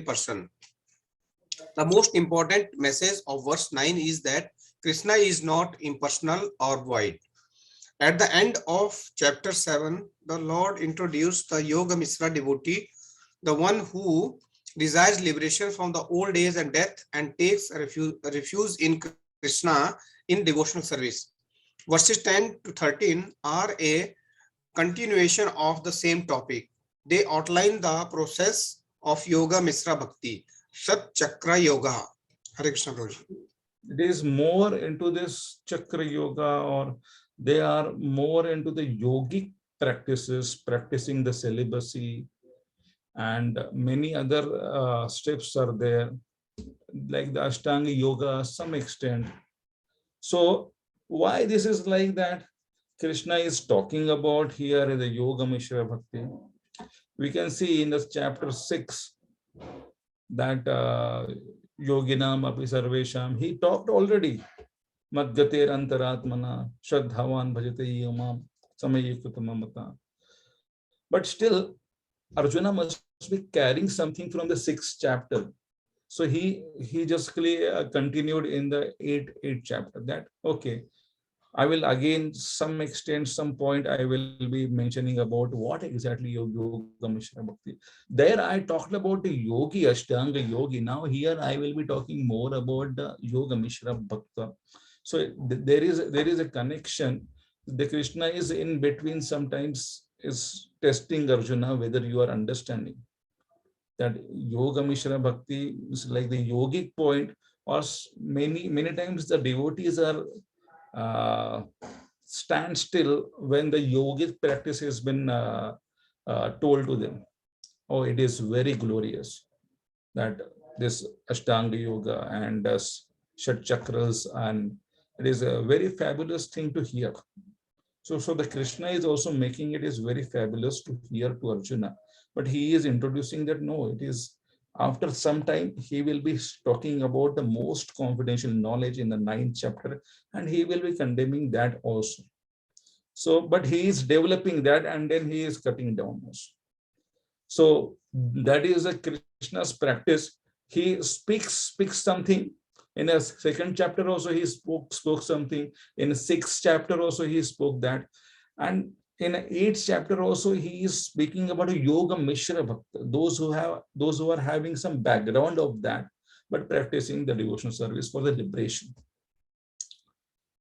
person. The most important message of verse 9 is that Krishna is not impersonal or void. At the end of chapter 7, the Lord introduced the Yoga Mishra devotee, the one who desires liberation from the old age and death and takes refuge in Krishna in devotional service. Verses 10 to 13 are a continuation of the same topic. They outline the process of Yoga Mishra Bhakti, Shat Chakra Yoga. Hare Krishna Prabhuji. It is more into this Chakra Yoga, or they are more into the yogic practices, practicing the celibacy, and many other steps are there, like the Ashtanga Yoga, some extent. So why this is like that? Krishna is talking about here in the Yoga Mishra Bhakti. We can see in the chapter 6 that Yoginam api sarvesham, he talked already. Madgater antaratmana, Shraddhavan bhajate yamam, samayikutamamata. But still, Arjuna must be carrying something from the 6th chapter. So he just continued in the 8th chapter that, okay, I will again some extent, some point I will be mentioning about what exactly Yoga Mishra Bhakti. There I talked about the Yogi, Ashtanga Yogi. Now here I will be talking more about the Yoga Mishra Bhakta. So there is a connection. The Krishna is in between, sometimes is testing Arjuna whether you are understanding that Yoga Mishra Bhakti is like the yogic point, or many times the devotees are stand still when the yogic practice has been told to them. Oh, it is very glorious that this Ashtanga Yoga and Shat Chakras, and it is a very fabulous thing to hear. So the Krishna is also making it is very fabulous to hear to Arjuna, but he is introducing that no, it is after some time he will be talking about the most confidential knowledge in the 9th chapter, and he will be condemning that also. So, but he is developing that, and then he is cutting down also. So that is a Krishna's practice. He speaks something. In a 2nd chapter also he spoke something. In a 6th chapter also he spoke that. And in an 8th chapter also he is speaking about a Yoga Mishra Bhakta, those who are having some background of that, but practicing the devotional service for the liberation.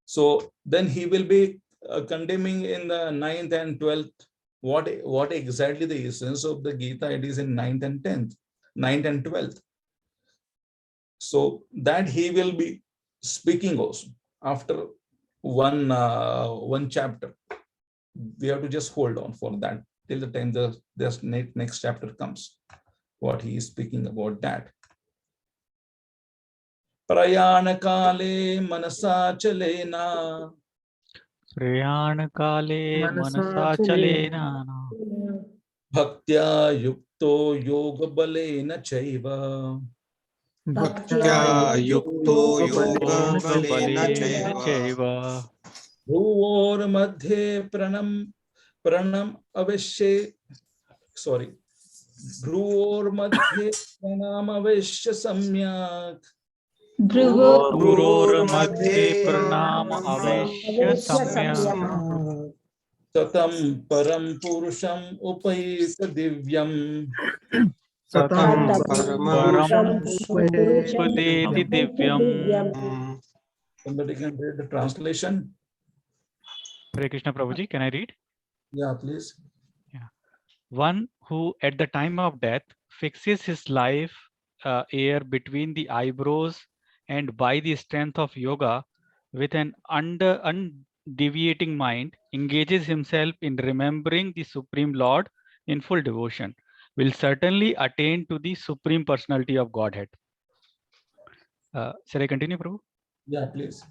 So then he will be condemning in the 9th and 12th what exactly the essence of the Gita it is in 9th and 10th, 9th and 12th. So that he will be speaking also after one chapter. We have to just hold on for that till the time the next chapter comes, what he is speaking about that. Prayana kale manasa chalena. Prayana kale manasa chalena. Bhaktya yukto yoga balena chaiva. Bhaktya yukto yoga balena chaiva. Bhuvor madhye pranam avashye. Sorry. Bhuvor madhye pranam avashya samyak. Bhuror madhye pranam aveshya samyak. Satam param purusham upayita divyam. Satam Param Padeti Divyam. Somebody can read the translation. Hare Krishna Prabhuji, can I read? Yeah, please. Yeah. One who at the time of death fixes his life air between the eyebrows, and by the strength of yoga with an undeviating mind engages himself in remembering the Supreme Lord in full devotion will certainly attain to the Supreme Personality of Godhead. Shall I continue, Prabhu? Yeah, please.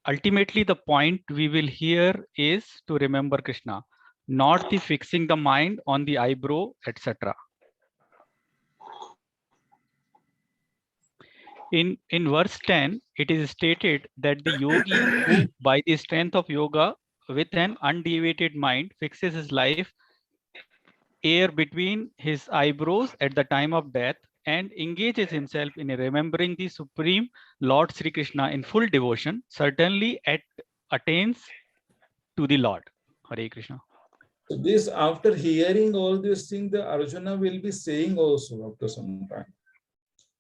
Ultimately, the point we will hear is to remember Krishna, not the fixing the mind on the eyebrow, etc. In verse 10, it is stated that the yogi who by the strength of yoga with an undeviated mind fixes his life air between his eyebrows at the time of death and engages himself in remembering the Supreme Lord Sri Krishna in full devotion, certainly attains to the Lord. Hare Krishna. So this, after hearing all these things, the Arjuna will be saying also after some time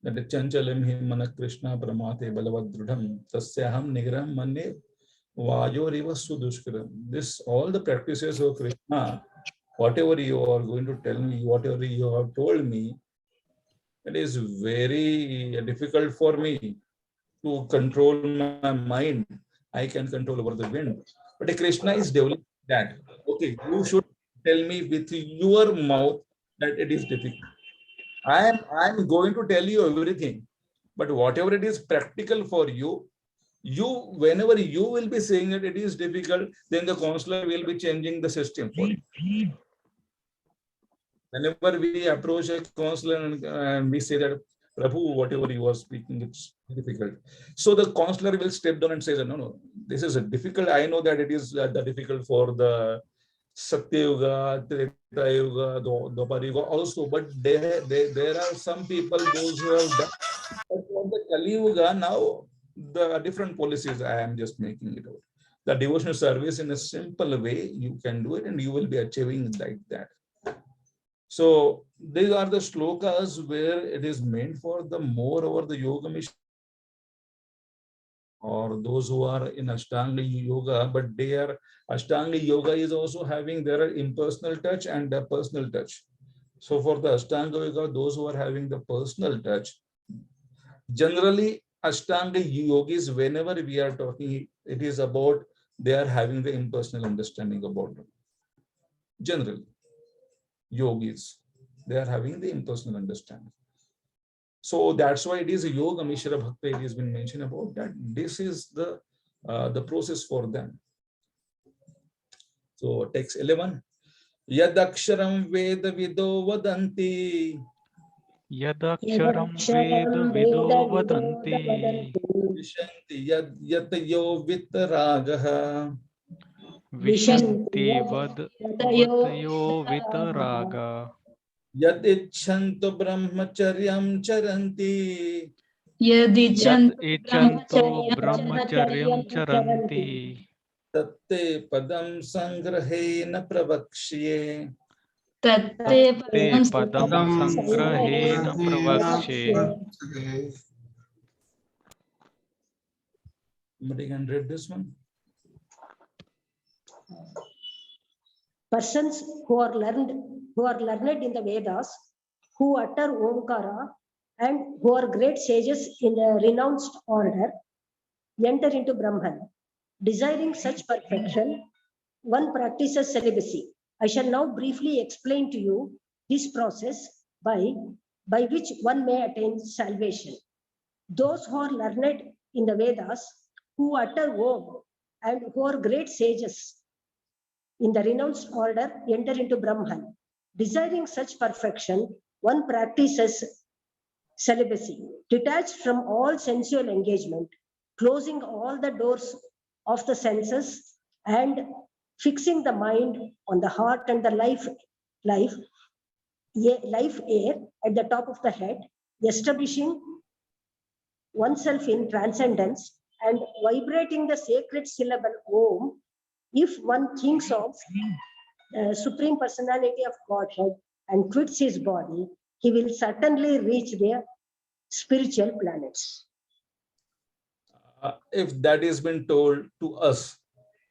that chanchalam hi mana Krishna pramate balavadrudham tasyaham nigram mane vayoriva sudushkaram. This, all the practices of Krishna, whatever you are going to tell me, whatever you have told me, it is very difficult for me to control my mind. I can control over the wind. But Krishna is developing that. Okay, you should tell me with your mouth that it is difficult. I am going to tell you everything. But whatever it is practical for you, whenever you will be saying that it is difficult, then the counselor will be changing the system for you. Whenever we approach a counselor and we say that, Prabhu, whatever you are speaking, it's difficult. So the counselor will step down and say that, no, this is a difficult. I know that it is difficult for the Satya Yuga, Treta Yuga, Dwapara Yuga also, but there are some people, those who have done. But for the Kali Yuga, now the different policies, I am just making it out. The devotional service in a simple way, you can do it and you will be achieving like that. So these are the slokas where it is meant for the more over the yoga mission or those who are in Ashtanga yoga, but their Ashtanga yoga is also having their impersonal touch and a personal touch. So for the Ashtanga yoga, those who are having the personal touch, generally Ashtanga yogis, whenever we are talking, it is about they are having the impersonal understanding about it. Generally, yogis, they are having the impersonal understanding. So that's why it is a yoga mishra bhakta. It has been mentioned about that. This is the process for them. So text 11. Yadaksharam veda vido vadanti. Yadaksharam veda vido vadanti. Vishanti yad yatayo vitaragaha. Vishanti vatayo vitaraga. Yad icchantu brahmacharyam charanti. Yad Yadichantu ichanto brahmacharyam charanti. Tatte padam sangrahena pravakshye. Tatte Te padam padam sangrahena pravakshe. Somebody can read this one. Persons who are learned in the Vedas, who utter Omkara, and who are great sages in the renounced order, enter into Brahman. Desiring such perfection, one practices celibacy. I shall now briefly explain to you this process by which one may attain salvation. Those who are learned in the Vedas, who utter Om, and who are great sages in the renounced order, enter into Brahman. Desiring such perfection, one practices celibacy, detached from all sensual engagement, closing all the doors of the senses and fixing the mind on the heart and the life air at the top of the head, establishing oneself in transcendence and vibrating the sacred syllable Om. If one thinks of Supreme Personality of Godhead and quits his body, he will certainly reach the spiritual planets. If that has been told to us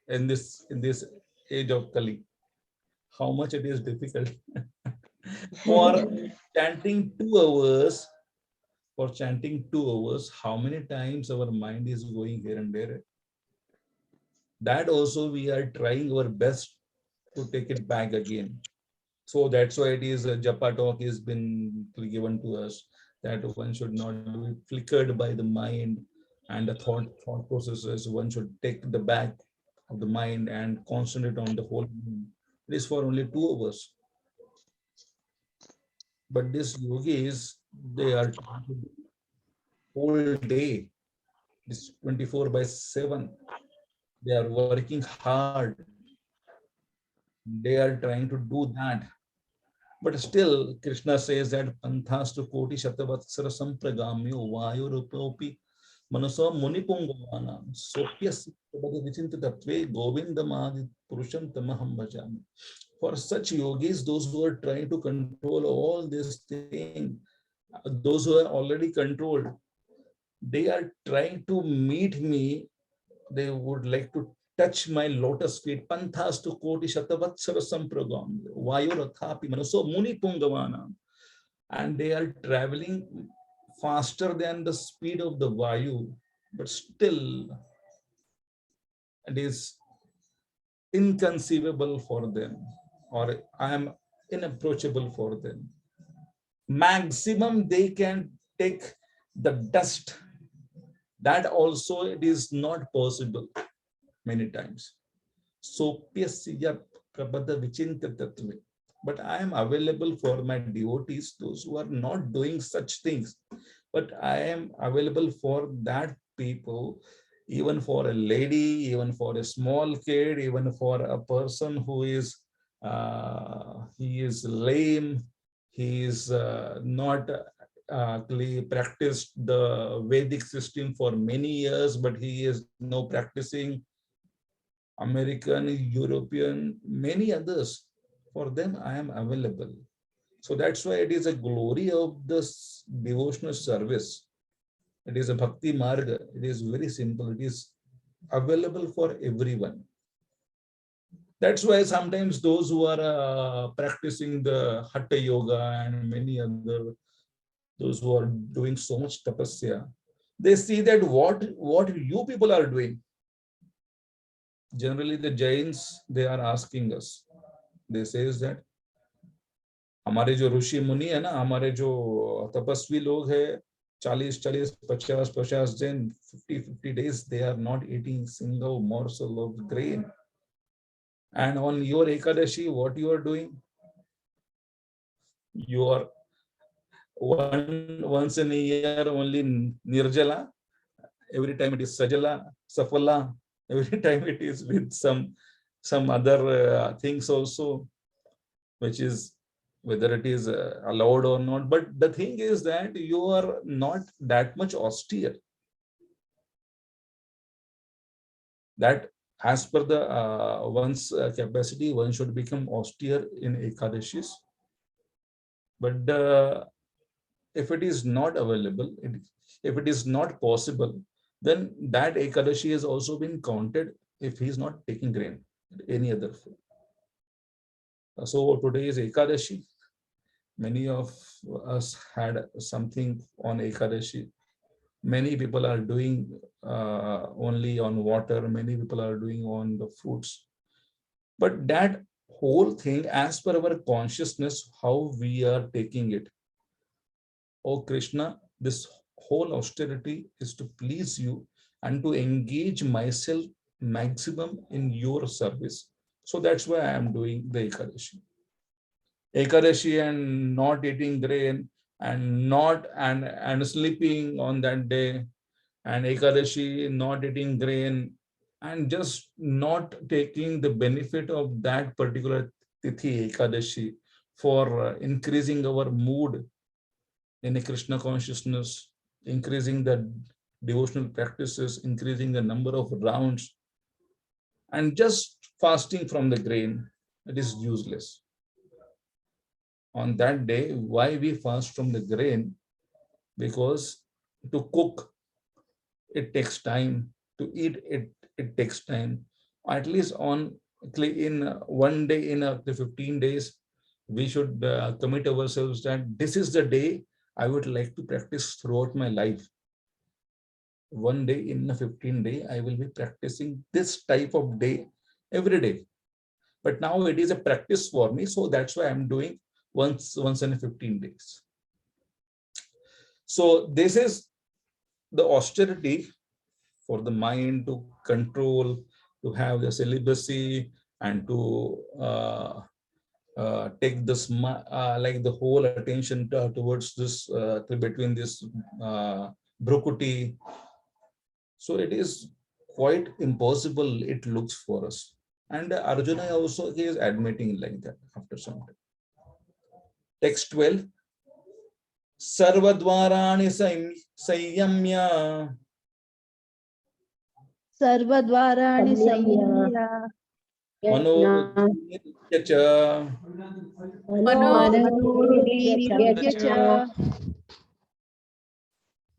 in this age of Kali, how much it is difficult. For chanting 2 hours, how many times our mind is going here and there? That also we are trying our best to take it back again. So that's why it is a japa talk has been given to us, that one should not be flickered by the mind and the thought processes. One should take the back of the mind and concentrate on the whole mind. It is for only 2 hours. But these yogis, they are whole day. It's 24/7. They are working hard. They are trying to do that. But still, Krishna says that Panthastu Koti Shatavatsara Sampragamyo Vayurupopi Manaso Munipungavana Sopyas Vichintatve Govindamadi Purusham Tamaham Bhajami. For such yogis, those who are trying to control all this thing, those who are already controlled, they are trying to meet me. They would like to touch my lotus feet. Panthastu Koti Shatavatsara Sampragam Vayurathapi Manaso Munipungavana. And they are traveling faster than the speed of the Vayu, but still it is inconceivable for them, or I am inapproachable for them. Maximum they can take the dust. That also it is not possible many times. So but I am available for my devotees, those who are not doing such things. But I am available for that people, even for a lady, even for a small kid, even for a person who is he is lame, he is not practiced the Vedic system for many years, but he is now practicing American, European, many others. For them, I am available. So that's why it is a glory of this devotional service. It is a bhakti marga. It is very simple. It is available for everyone. That's why sometimes those who are practicing the hatha yoga and many other, those who are doing so much tapasya, they see that what you people are doing. Generally, the Jains, they are asking us. They says that हमारे जो ऋषि मुनि है ना, हमारे जो तपस्वी लोग है, 40-40, 50-50 दिन, 50 days, they are not eating single morsel of grain. And on your Ekadashi, what you are doing? You are once in a year only Nirjala. Every time it is Sajala, Safala. Every time it is with some other things also, which is whether it is allowed or not. But the thing is that you are not that much austere. That as per the one's capacity, one should become austere in Ekadashis. But if it is not available, if it is not possible, then that Ekadashi has also been counted if he is not taking grain, any other food. So today is Ekadashi. Many of us had something on Ekadashi. Many people are doing only on water. Many people are doing on the fruits. But that whole thing, as per our consciousness, how we are taking it. Oh Krishna, this whole austerity is to please you and to engage myself maximum in your service. So that's why I am doing the Ekadashi. Ekadashi and not eating grain and sleeping on that day, and Ekadashi not eating grain and just not taking the benefit of that particular Tithi Ekadashi for increasing our mood in a Krishna consciousness, increasing the devotional practices, increasing the number of rounds, and just fasting from the grain, it is useless. On that day, why we fast from the grain? Because to cook, it takes time. To eat, it takes time. At least in one day, in the 15 days, we should commit ourselves that this is the day I would like to practice throughout my life. One day in a 15 day, I will be practicing this type of day every day. But now it is a practice for me, so that's why I'm doing once in 15 days. So this is the austerity for the mind to control, to have the celibacy, and to take this like the whole attention towards this between this Bhrukuti. So it is quite impossible, it looks for us. And Arjuna also, he is admitting like that after some time. Text 12. Sarvadvarani Sanyamya सर्वद्वाराणि संयम्य Manobuddhirya cha मनोबुद्धिर्यच्च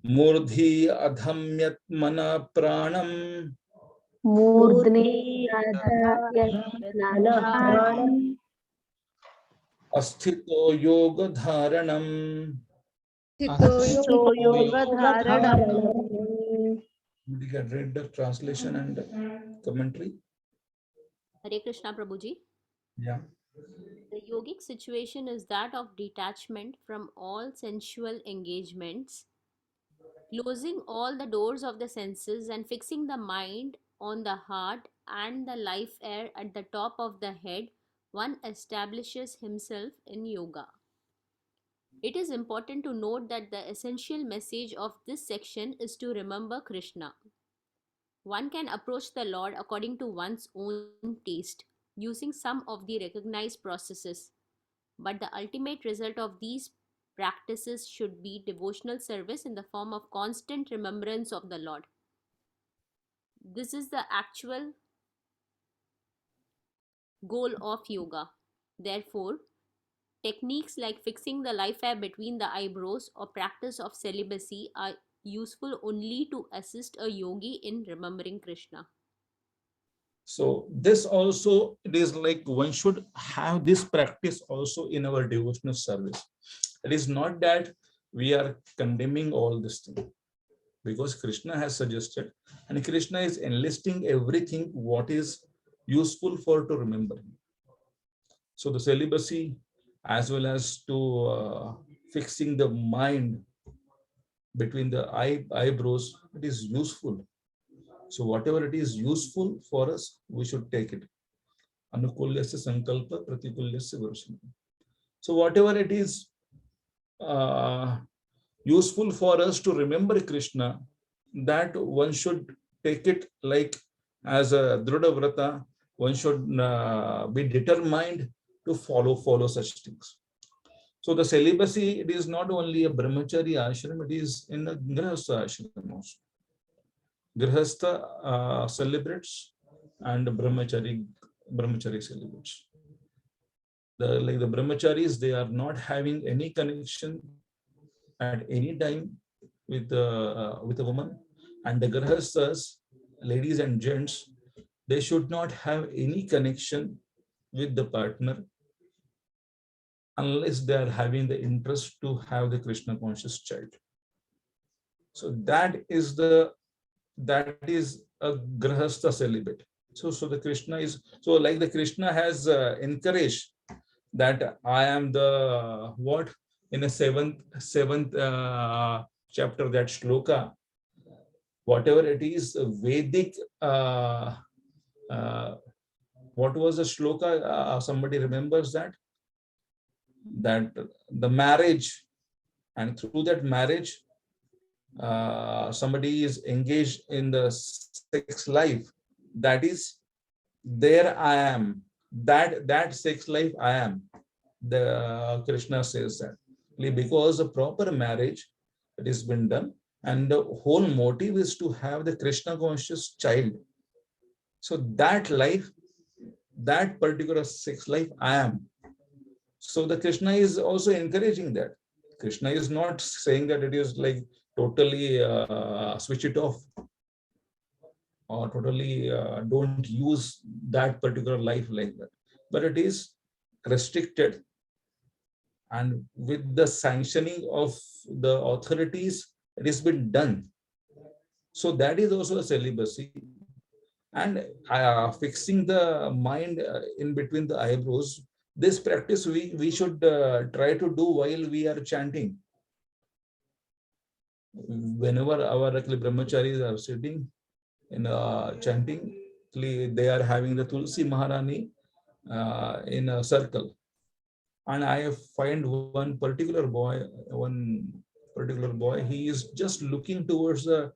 Murdhi Adhamyat Mana Pranam मूर्ध्नि मनः प्राणं Asthito Yoga Dharanam. स्थितो योगधारणम् योगधारणम् We can read the translation and commentary. Hare Krishna Prabhuji. Yeah. The yogic situation is that of detachment from all sensual engagements, closing all the doors of the senses and fixing the mind on the heart and the life air at the top of the head. One establishes himself in yoga. It is important to note that the essential message of this section is to remember Krishna. One can approach the Lord according to one's own taste, using some of the recognized processes. But the ultimate result of these practices should be devotional service in the form of constant remembrance of the Lord. This is the actual goal of yoga. Therefore, techniques like fixing the life air between the eyebrows or practice of celibacy are useful only to assist a yogi in remembering Krishna. So this also, it is like one should have this practice also in our devotional service. It is not that we are condemning all this thing, because Krishna has suggested, and Krishna is enlisting everything what is useful for to remember him. So the celibacy, as well as to fixing the mind between the eyebrows, it is useful. So whatever it is useful for us, we should take it. Anukulyasya sankalpa pratikulyasya varshana. So whatever it is useful for us to remember Krishna, that one should take it like as a Drudha Vrata. One should be determined to follow such things. So the celibacy, it is not only a brahmachari ashram, it is in a grihastha ashram also. Grihastha celebrates and brahmachari celebrates. Like the brahmacharis, they are not having any connection at any time with a woman, and the grihasthas, ladies and gents, they should not have any connection with the partner unless they are having the interest to have the Krishna conscious child. So that is a grihastha celibate. So the Krishna is, so like the Krishna has encouraged that I am the what in a seventh chapter, that shloka, whatever it is Vedic, what was the shloka? Somebody remembers that the marriage, and through that marriage, somebody is engaged in the sex life. That is, there I am. That sex life I am. The Krishna says that because a proper marriage that has been done, and the whole motive is to have the Krishna conscious child. So that life, that particular sex life I am. So the Krishna is also encouraging that. Krishna is not saying that it is like totally switch it off, or totally don't use that particular life like that, but it is restricted, and with the sanctioning of the authorities, it has been done. So that is also a celibacy. And fixing the mind in between the eyebrows, this practice we should try to do while we are chanting. Whenever our brahmacharis are sitting in chanting, they are having the Tulsi Maharani in a circle. And I find one particular boy, he is just looking towards the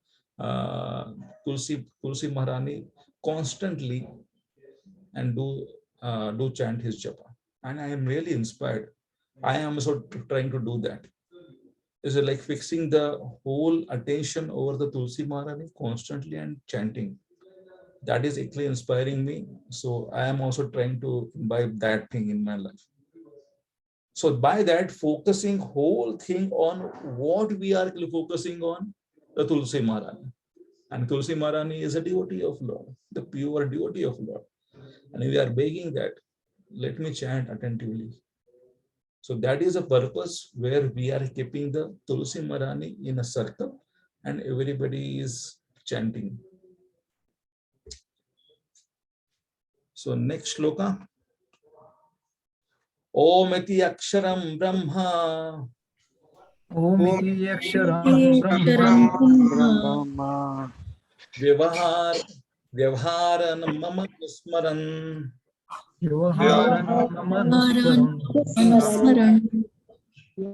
Tulsi Maharani constantly, and do chant his japa. And I am really inspired. I am also trying to do that. Is like fixing the whole attention over the Tulsi Maharani constantly and chanting. That is actually inspiring me. So I am also trying to imbibe that thing in my life. So by that, focusing whole thing on what we are focusing on, the Tulsi Maharani. And Tulsi Maharani is a devotee of Lord, the pure devotee of Lord. And we are begging that, let me chant attentively. So that is a purpose where we are keeping the Tulsi Maharani in a circle and everybody is chanting. So next shloka. Om iti aksharam brahma Om iti aksharam brahma vyavaharan mama smaran Vyavaharanam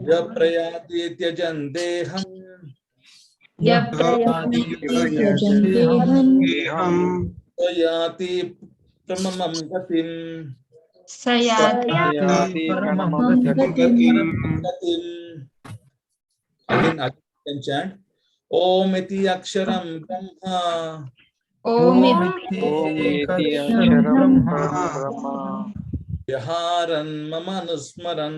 yaprayati tyajan deham yati pramamam gatim Again you can chant Om iti aksharam brahma Om iti aksharam brahma Vyaharan mama nusmaran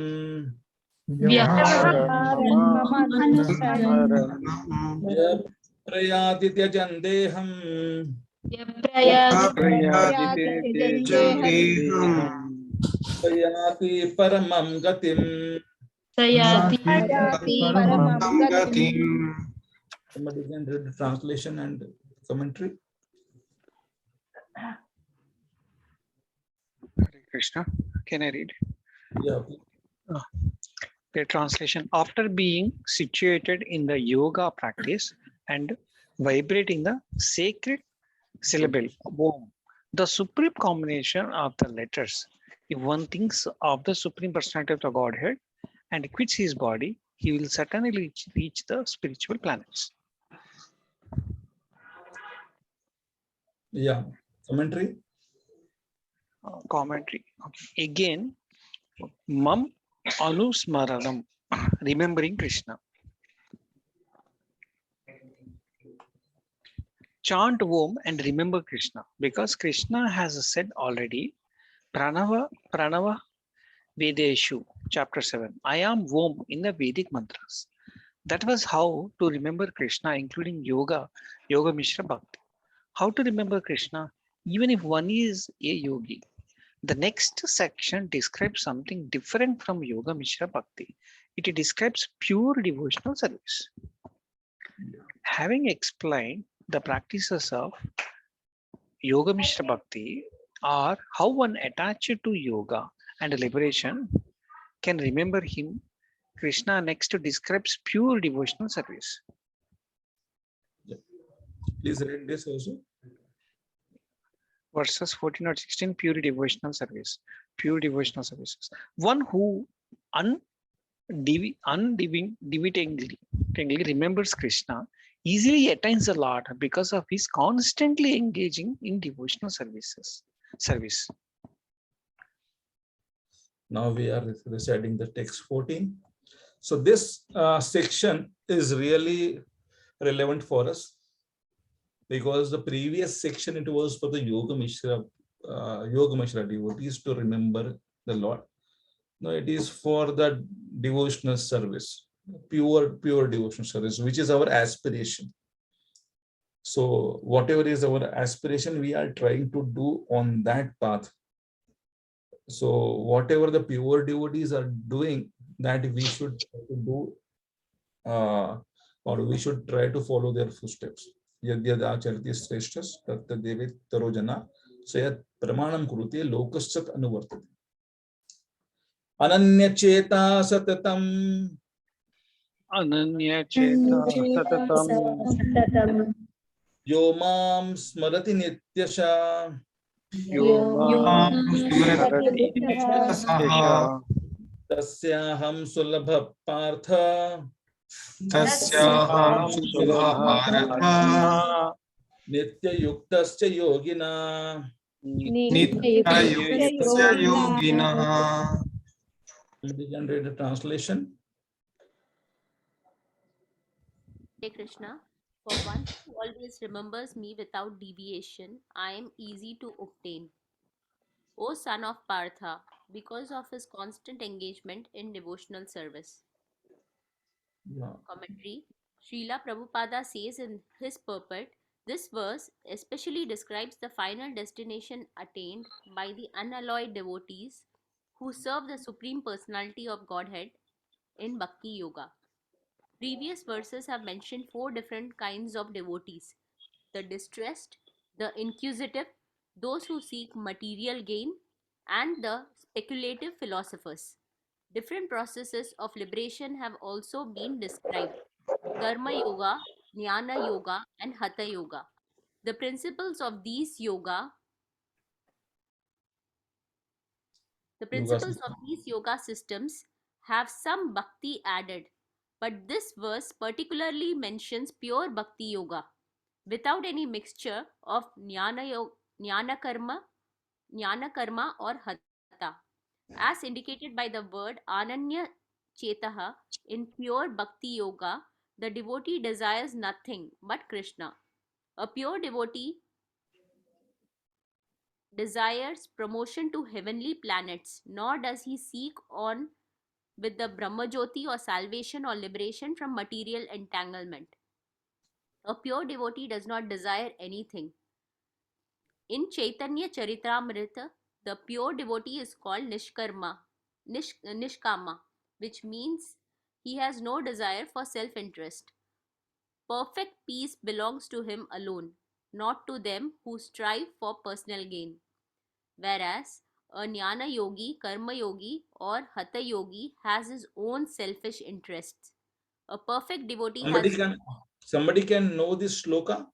Prayati tyajan deham Prayati paramam gatim. Somebody can read the translation and commentary. Krishna, can I read? Yeah. The translation: after being situated in the yoga practice and vibrating the sacred syllable Om, the supreme combination of the letters, if one thinks of the Supreme Personality of the Godhead and quits his body, he will certainly reach the spiritual planets. Yeah. Commentary. Commentary. Okay. Again, Mam Anusmaranam, remembering Krishna. Chant Om and remember Krishna, because Krishna has said already, Pranava Vedeshu, chapter 7, I am Om in the Vedic mantras. That was how to remember Krishna, including Yoga Mishra Bhakti. How to remember Krishna, even if one is a yogi. The next section describes something different from Yoga Mishra Bhakti. It describes pure devotional service. Having explained the practices of Yoga Mishra Bhakti, or how one attached to yoga and liberation can remember him, Krishna next describes pure devotional service. Yeah. Please read this also. Verses 14 or 16, pure devotional service. Pure devotional services. One who undeviatingly remembers Krishna easily attains the Lord because of his constantly engaging in devotional service. Now we are reciting the text 14. So this section is really relevant for us because the previous section, it was for the Yoga Mishra devotees to remember the Lord. Now it is for the devotional service, pure devotional service, which is our aspiration. So whatever is our aspiration, we are trying to do on that path. So whatever the pure devotees are doing, that we should do, or we should try to follow their footsteps. Yadyada chariti sreshtas tatta devi tarojana sayat pramanam kurute lokaschat anuvartate. Ananya cheta satatam. Ananya cheta satatam. Yo mam smarati nityasha. Tasyaham sulabha partha. Nitya yuktasya yogina. Somebody can read the translation. Hey Krishna, for one who always remembers me without deviation, I am easy to obtain. O son of Partha, because of his constant engagement in devotional service. Yeah. Commentary. Srila Prabhupada says in his purport, this verse especially describes the final destination attained by the unalloyed devotees who serve the Supreme Personality of Godhead in Bhakti Yoga. Previous verses have mentioned four different kinds of devotees: the distressed, the inquisitive, those who seek material gain, and the speculative philosophers. Different processes of liberation have also been described: Karma Yoga, Jnana Yoga, and Hatha Yoga. The principles of these Yoga. systems have some bhakti added, but this verse particularly mentions pure bhakti yoga without any mixture of jnana karma or hatha, as indicated by the word ananya chetaha. In pure bhakti yoga, the devotee desires nothing but Krishna. A pure devotee desires promotion to heavenly planets, nor does he seek on with the Brahmajyoti or salvation or liberation from material entanglement. A pure devotee does not desire anything. In Chaitanya Charitamrita, the pure devotee is called Nishkama, which means he has no desire for self-interest. Perfect peace belongs to him alone, not to them who strive for personal gain. Whereas a Jnana Yogi, Karma Yogi, or Hatha Yogi has his own selfish interests. A perfect devotee Somebody can know this shloka.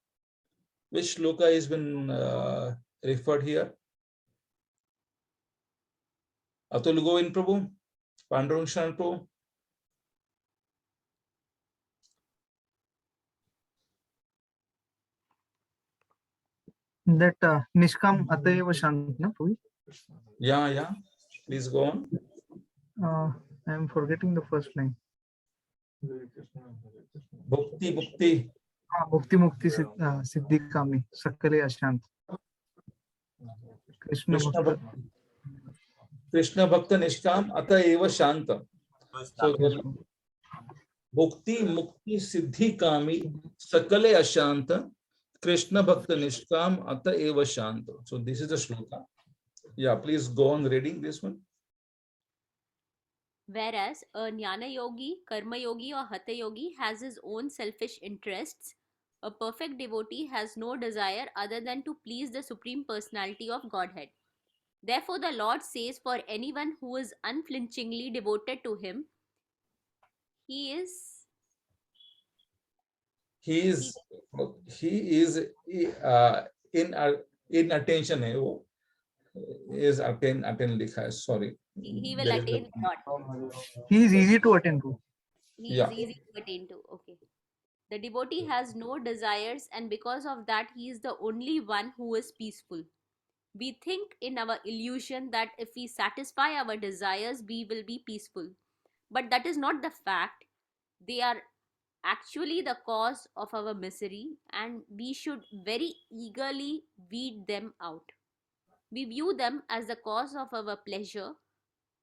Which shloka has been referred here? Atul Govind Prabhu, Pandurang Sharan Prabhu. That Nishkam Atayeva Shant, na, Prabhu? Yeah. Please go on. I am forgetting the first line. Bhukti. Bhukti Mukti Siddhi Kami, Sakale Ashant. Krishna Bhakta Nishkam Atayeva Shanta. So Bhukti Mukti Siddhi Kami Sakale Ashanta. Krishna Bhakta Nishkam Atayeva Shanta. So this is the shloka. Yeah, please go on reading this one. Whereas a Jnana Yogi, Karma Yogi, or Hatha Yogi has his own selfish interests, a perfect devotee has no desire other than to please the Supreme Personality of Godhead. Therefore, the Lord says for anyone who is unflinchingly devoted to him, he is in attention. Is attain likha hai, sorry. he will attain God. He is easy to attend to. He is easy to attain to. Okay. The devotee has no desires, and because of that, he is the only one who is peaceful. We think in our illusion that if we satisfy our desires, we will be peaceful. But that is not the fact. They are actually the cause of our misery, and we should very eagerly weed them out. We view them as the cause of our pleasure,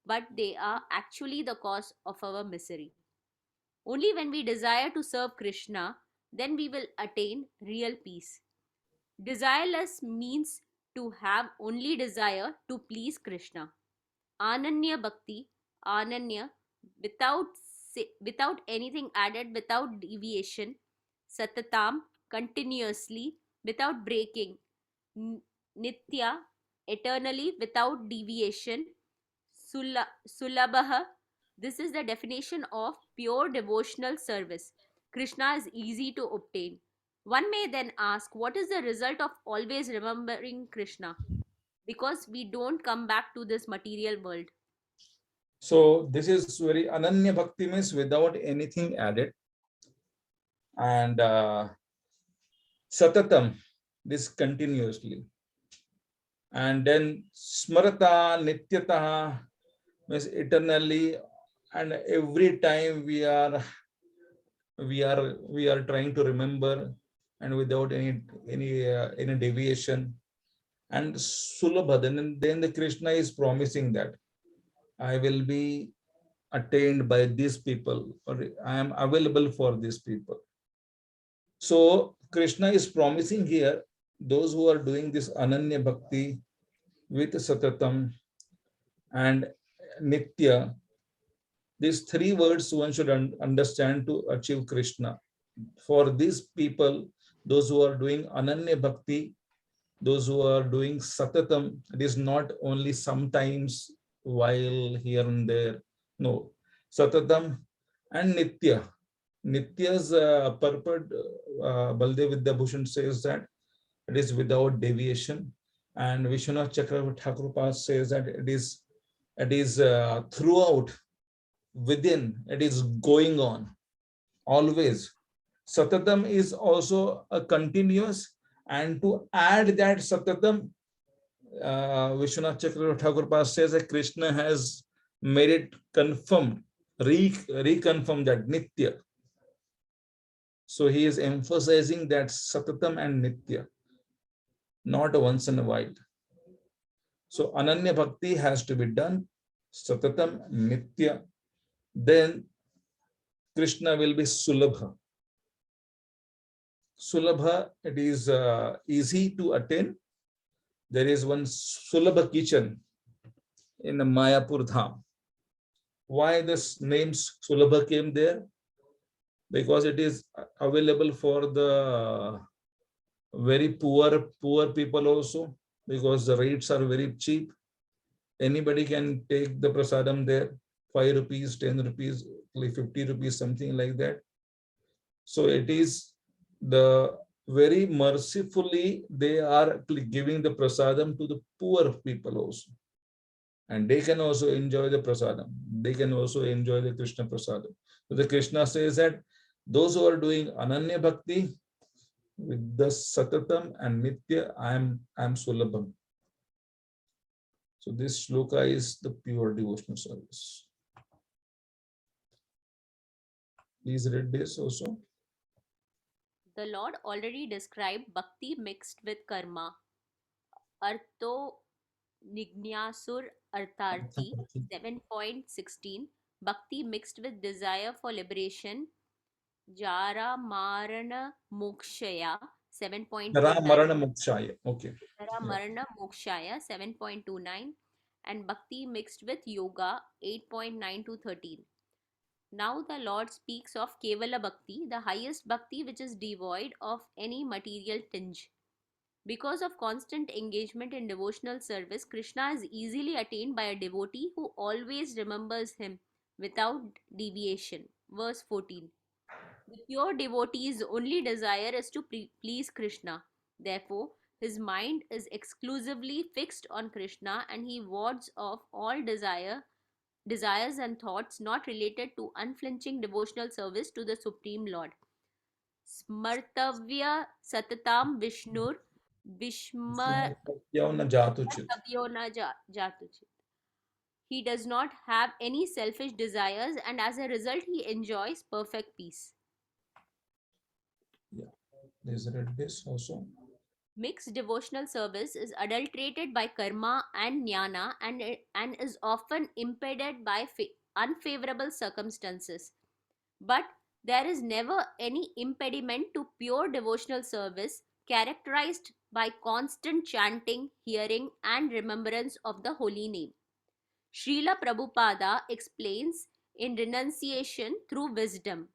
but they are actually the cause of our misery. Only when we desire to serve Krishna, then we will attain real peace. Desireless means to have only desire to please Krishna. Ananya Bhakti, Ananya, without anything added, without deviation, Satatam, continuously, without breaking, Nitya, eternally, without deviation, Sulabha. This is the definition of pure devotional service. Krishna is easy to obtain. One may then ask, what is the result of always remembering Krishna? Because we don't come back to this material world. So this is very Ananya Bhakti, means without anything added. And Satatam, this continuously. And then Smarata Nityataha, means eternally, and every time we are trying to remember, and without any deviation. And Sulabha, then the Krishna is promising that I will be attained by these people, or I am available for these people. So Krishna is promising here those who are doing this Ananya Bhakti with Satatam and Nitya, these three words one should understand to achieve Krishna. For these people, those who are doing Ananya Bhakti, those who are doing Satatam, it is not only sometimes while here and there. No, Satatam and Nitya. Nitya's purport, Baldev Vidyabhushan says that it is without deviation, and Vishwanath Chakravarti Thakur says that it is throughout, within, it is going on always. Satatam is also a continuous, and to add that Satatam, Vishwanath Chakravarti Thakur says that Krishna has made it confirmed, reconfirmed that Nitya. So he is emphasizing that Satatam and Nitya, not once in a while. So Ananya Bhakti has to be done, Satatam, Nitya. Then Krishna will be Sulabha. Sulabha, it is easy to attain. There is one Sulabha kitchen in the Mayapur Dham. Why this name Sulabha came there? Because it is available for the very poor people also, because the rates are very cheap. Anybody can take the prasadam there, 5 rupees, 10 rupees, like 50 rupees, something like that. So it is the very mercifully they are giving the prasadam to the poor people also. And they can also enjoy the prasadam. They can also enjoy the Krishna prasadam. So the Krishna says that those who are doing Ananya Bhakti with the Satatam and Nitya, I am Sulabham. So this shloka is the pure devotional service. Please read this also. The Lord already described bhakti mixed with karma. Arto Nigyasur Artharthi 7.16. Bhakti mixed with desire for liberation. Jara Marana Mokshaya 7.29. Marana Mokshaya. Okay. Jara Marana Mokshaya 7.29. And Bhakti mixed with yoga 8.9 to 13. Now the Lord speaks of Kevala Bhakti, the highest Bhakti which is devoid of any material tinge. Because of constant engagement in devotional service, Krishna is easily attained by a devotee who always remembers him without deviation. Verse 14. The pure devotee's only desire is to please Krishna. Therefore, his mind is exclusively fixed on Krishna, and he wards off all desires and thoughts not related to unflinching devotional service to the Supreme Lord. Smartavya Satatam Vishnur Vishma Jatuchit. He does not have any selfish desires, and as a result, he enjoys perfect peace. Yeah, please read this also. Mixed devotional service is adulterated by karma and jnana and is often impeded by unfavorable circumstances. But there is never any impediment to pure devotional service characterized by constant chanting, hearing, and remembrance of the holy name. Srila Prabhupada explains in Renunciation Through Wisdom.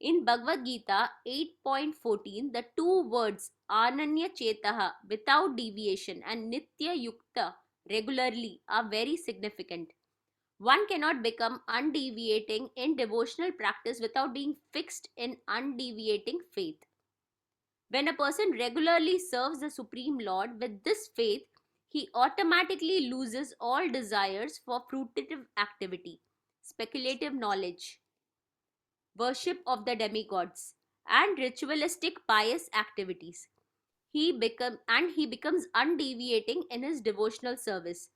In Bhagavad-Gita 8.14, the two words Ananya Chetaha without deviation and Nitya Yukta regularly are very significant. One cannot become undeviating in devotional practice without being fixed in undeviating faith. When a person regularly serves the Supreme Lord with this faith, he automatically loses all desires for fruitive activity, speculative knowledge, worship of the demigods, and ritualistic pious activities. He becomes undeviating in his devotional service.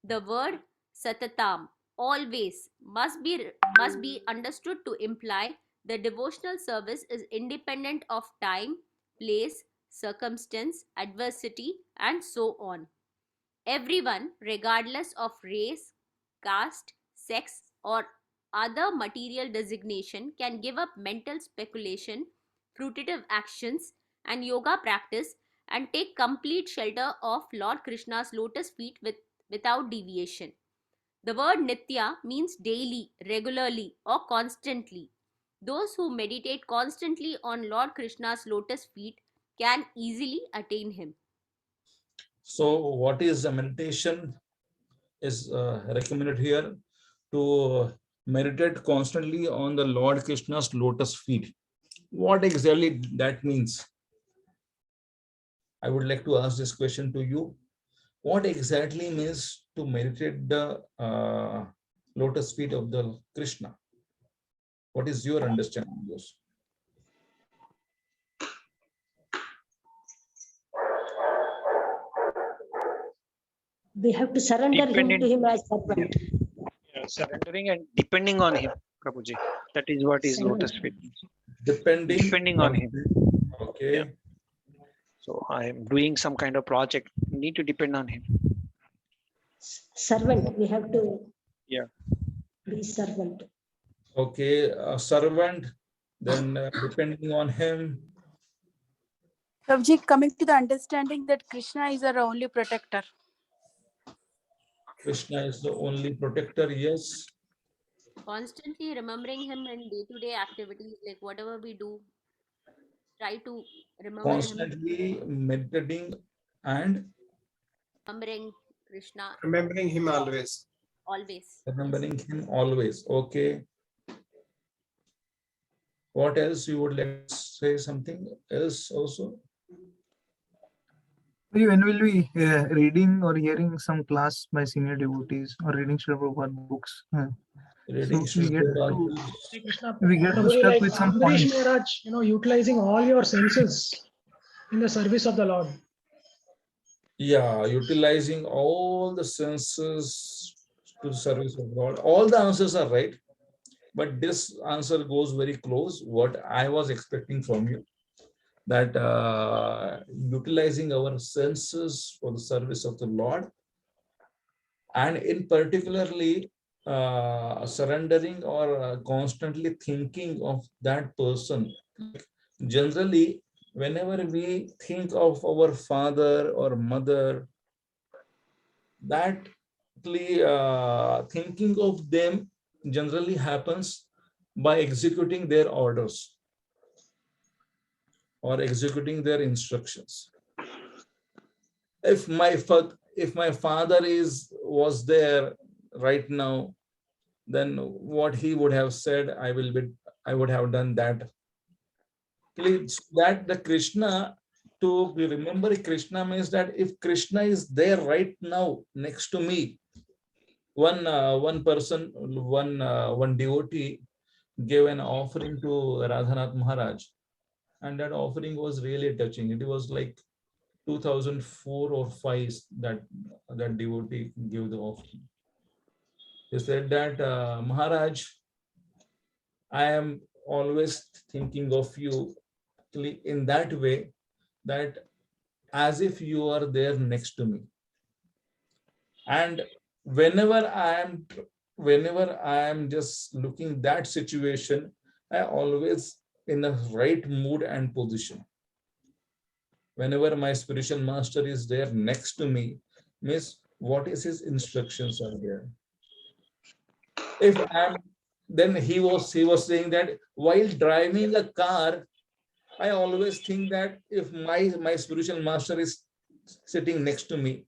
The word satatam always must be understood to imply the devotional service is independent of time, place, circumstance, adversity, and so on. Everyone, regardless of race, caste, sex, or other material designation, can give up mental speculation, fruitive actions, and yoga practice and take complete shelter of Lord Krishna's lotus feet without deviation. The word nitya means daily, regularly, or constantly. Those who meditate constantly on Lord Krishna's lotus feet can easily attain him. So what is the meditation is recommended here? To meditate constantly on the Lord Krishna's lotus feet. What exactly that means? I would like to ask this question to you. What exactly means to meditate the lotus feet of the Krishna? What is your understanding of this? We have to surrender him to him as servant. Surrendering and depending on him, Prabhuji. That is what is lotus feet. Depending on him. Okay. Yeah. So I am doing some kind of project. Need to depend on him. Servant. We have to be servant. Okay, a servant, then depending on him. Prabhuji, coming to the understanding that Krishna is our only protector. Krishna is the only protector, yes. Constantly remembering him in day-to-day activities, like whatever we do, try to remember him, Constantly meditating and remembering Krishna Remembering him always. always. remembering him always. Okay. What else you would like to say? Something else also? When will we reading or hearing some class by senior devotees or reading Srila Prabhupada books? Reading So we get to Krishna, we get to Prabhuji, stuck like with some Ambarish points. Maharaj, utilizing all your senses in the service of the Lord. Yeah, utilizing all the senses to the service of God. All the answers are right, but this answer goes very close what I was expecting from you, that utilizing our senses for the service of the Lord, and in particularly surrendering or constantly thinking of that person. Generally, whenever we think of our father or mother, that thinking of them generally happens by executing their orders or executing their instructions. If my father was there right now, then what he would have said, I would have done that. That the Krishna, to remember Krishna means that if Krishna is there right now next to me, one person, one devotee gave an offering to Radhanath Maharaj, and that offering was really touching. It was like 2004 or 5 that devotee gave the offering. He said that, Maharaj, I am always thinking of you in that way, that as if you are there next to me. And whenever I am just looking that situation, I always in the right mood and position. Whenever my spiritual master is there next to me, means what is his instructions are there. If I'm, then he was saying that while driving a car, I always think that if my spiritual master is sitting next to me,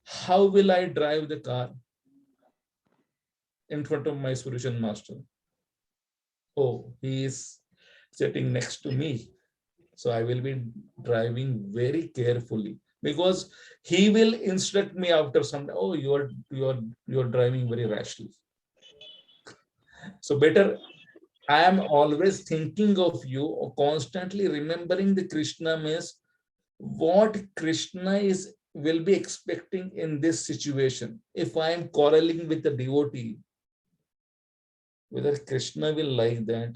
how will I drive the car in front of my spiritual master? Oh, he is sitting next to me, so I will be driving very carefully, because he will instruct me after some time. Oh, you're driving very rashly. So better I am always thinking of you, or constantly remembering the Krishna means what Krishna will be expecting in this situation. If I am quarreling with the devotee, whether Krishna will like that.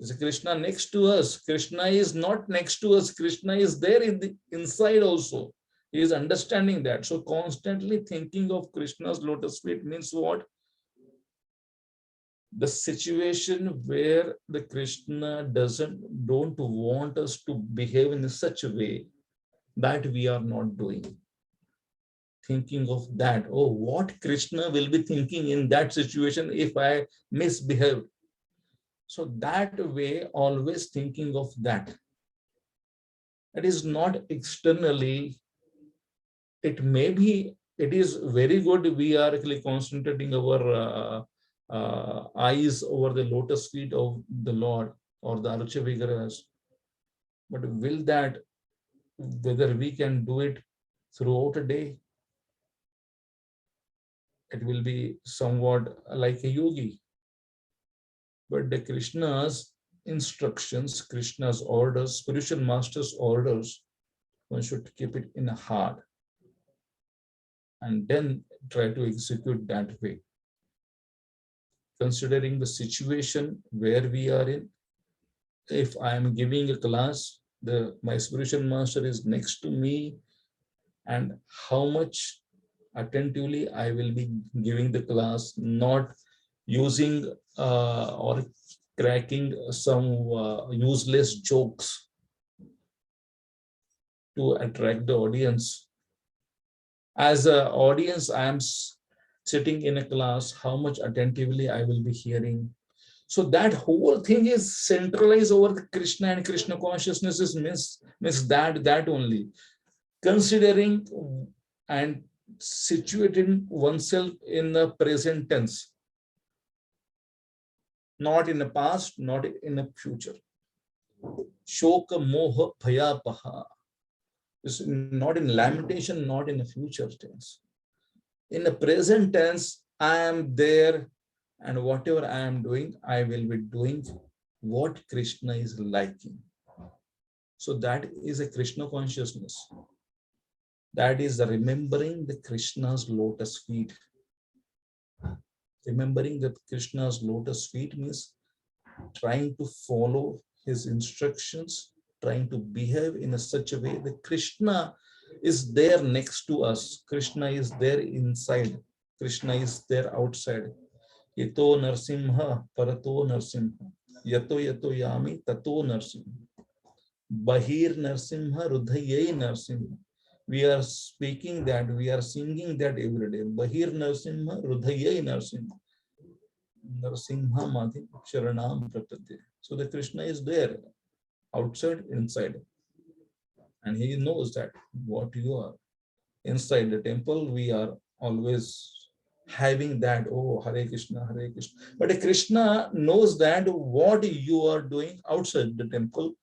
Is Krishna next to us? Krishna is not next to us. Krishna is there in the inside also. He is understanding that. So constantly thinking of Krishna's lotus feet means what? The situation where the Krishna don't want us to behave in such a way that we are not doing. Thinking of that. Oh, what Krishna will be thinking in that situation if I misbehave. So that way, always thinking of that. It is not externally. It may be, it is very good. We are actually concentrating our eyes over the lotus feet of the Lord or the Archa Vigrahas. But will that, whether we can do it throughout a day, it will be somewhat like a yogi. But the Krishna's instructions, Krishna's orders, spiritual master's orders, one should keep it in a heart and then try to execute that way. Considering the situation where we are in, if I am giving a class, my spiritual master is next to me, and how much attentively I will be giving the class, not using or cracking some useless jokes to attract the audience. As an audience, I am sitting in a class, how much attentively I will be hearing. So that whole thing is centralized over the Krishna, and Krishna consciousness is means that only. Considering and situating oneself in the present tense, not in the past, not in the future. Shoka moha bhayapaha is not in lamentation, not in the future tense. In the present tense, I am there, and whatever I am doing, I will be doing what Krishna is liking. So that is a Krishna consciousness. That is the remembering the Krishna's lotus feet. Remembering that Krishna's lotus feet means trying to follow his instructions, trying to behave in such a way that Krishna is there next to us. Krishna is there inside. Krishna is there outside. Yato narsimha parato narsimha. Yato yato yami tato narsimha. Bahir narsimha rudhayai narsimha. We are speaking that, we are singing that every day. Bahir narsimha rudhayai narsimha. Narsimha madhi sharanam prapadya. So the Krishna is there, outside, inside. And he knows that what you are. Inside the temple, we are always having that, oh, Hare Krishna, Hare Krishna. But Krishna knows that what you are doing outside the temple,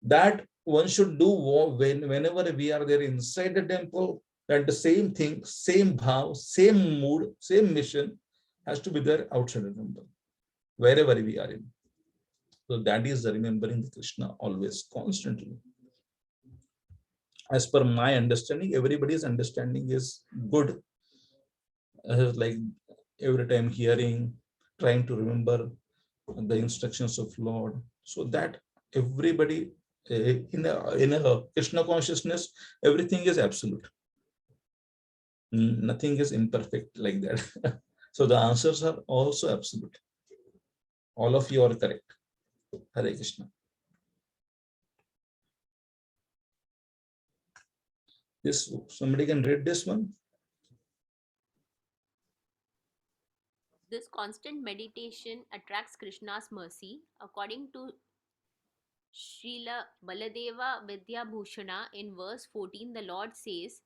that one should do whenever we are there inside the temple, that the same thing, same bhav, same mood, same mission has to be there outside the temple, wherever we are in. So that is remembering the Krishna always, constantly. As per my understanding, everybody's understanding is good. Like every time hearing, trying to remember the instructions of Lord, so that everybody in a Krishna consciousness, everything is absolute. Nothing is imperfect like that. So the answers are also absolute. All of you are correct. Hare Krishna. This, somebody can read this one. This constant meditation attracts Krishna's mercy. According to Srila Baladeva Vidyabhushana, in verse 14, the Lord says,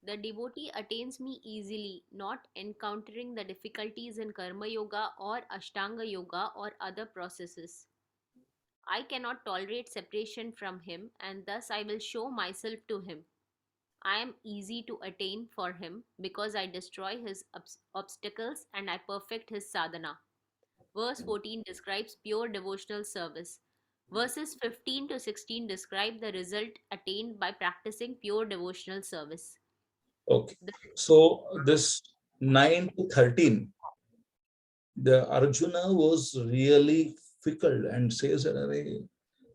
"The devotee attains me easily, not encountering the difficulties in Karma Yoga or Ashtanga Yoga or other processes. I cannot tolerate separation from him, and thus I will show myself to him. I am easy to attain for him because I destroy his obstacles and I perfect his sadhana." Verse 14 describes pure devotional service. Verses 15 to 16 describe the result attained by practicing pure devotional service. Okay. So this 9 to 13, the Arjuna was really fickle and says, "Arey,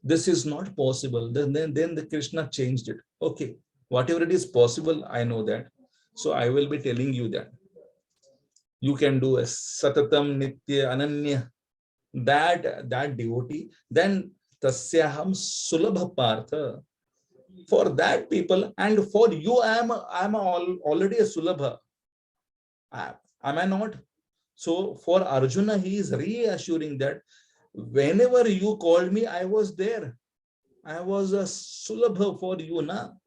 this is not possible." Then the Krishna changed it. Okay, whatever it is possible, I know that. So I will be telling you that you can do a Satatam Nitya Ananya, that devotee, then Tasyaham Sulabha Partha. For that people, and for you, I am already a Sulabha. Am I not? So for Arjuna, he is reassuring that whenever you called me, I was there. I was a Sulabha for you now.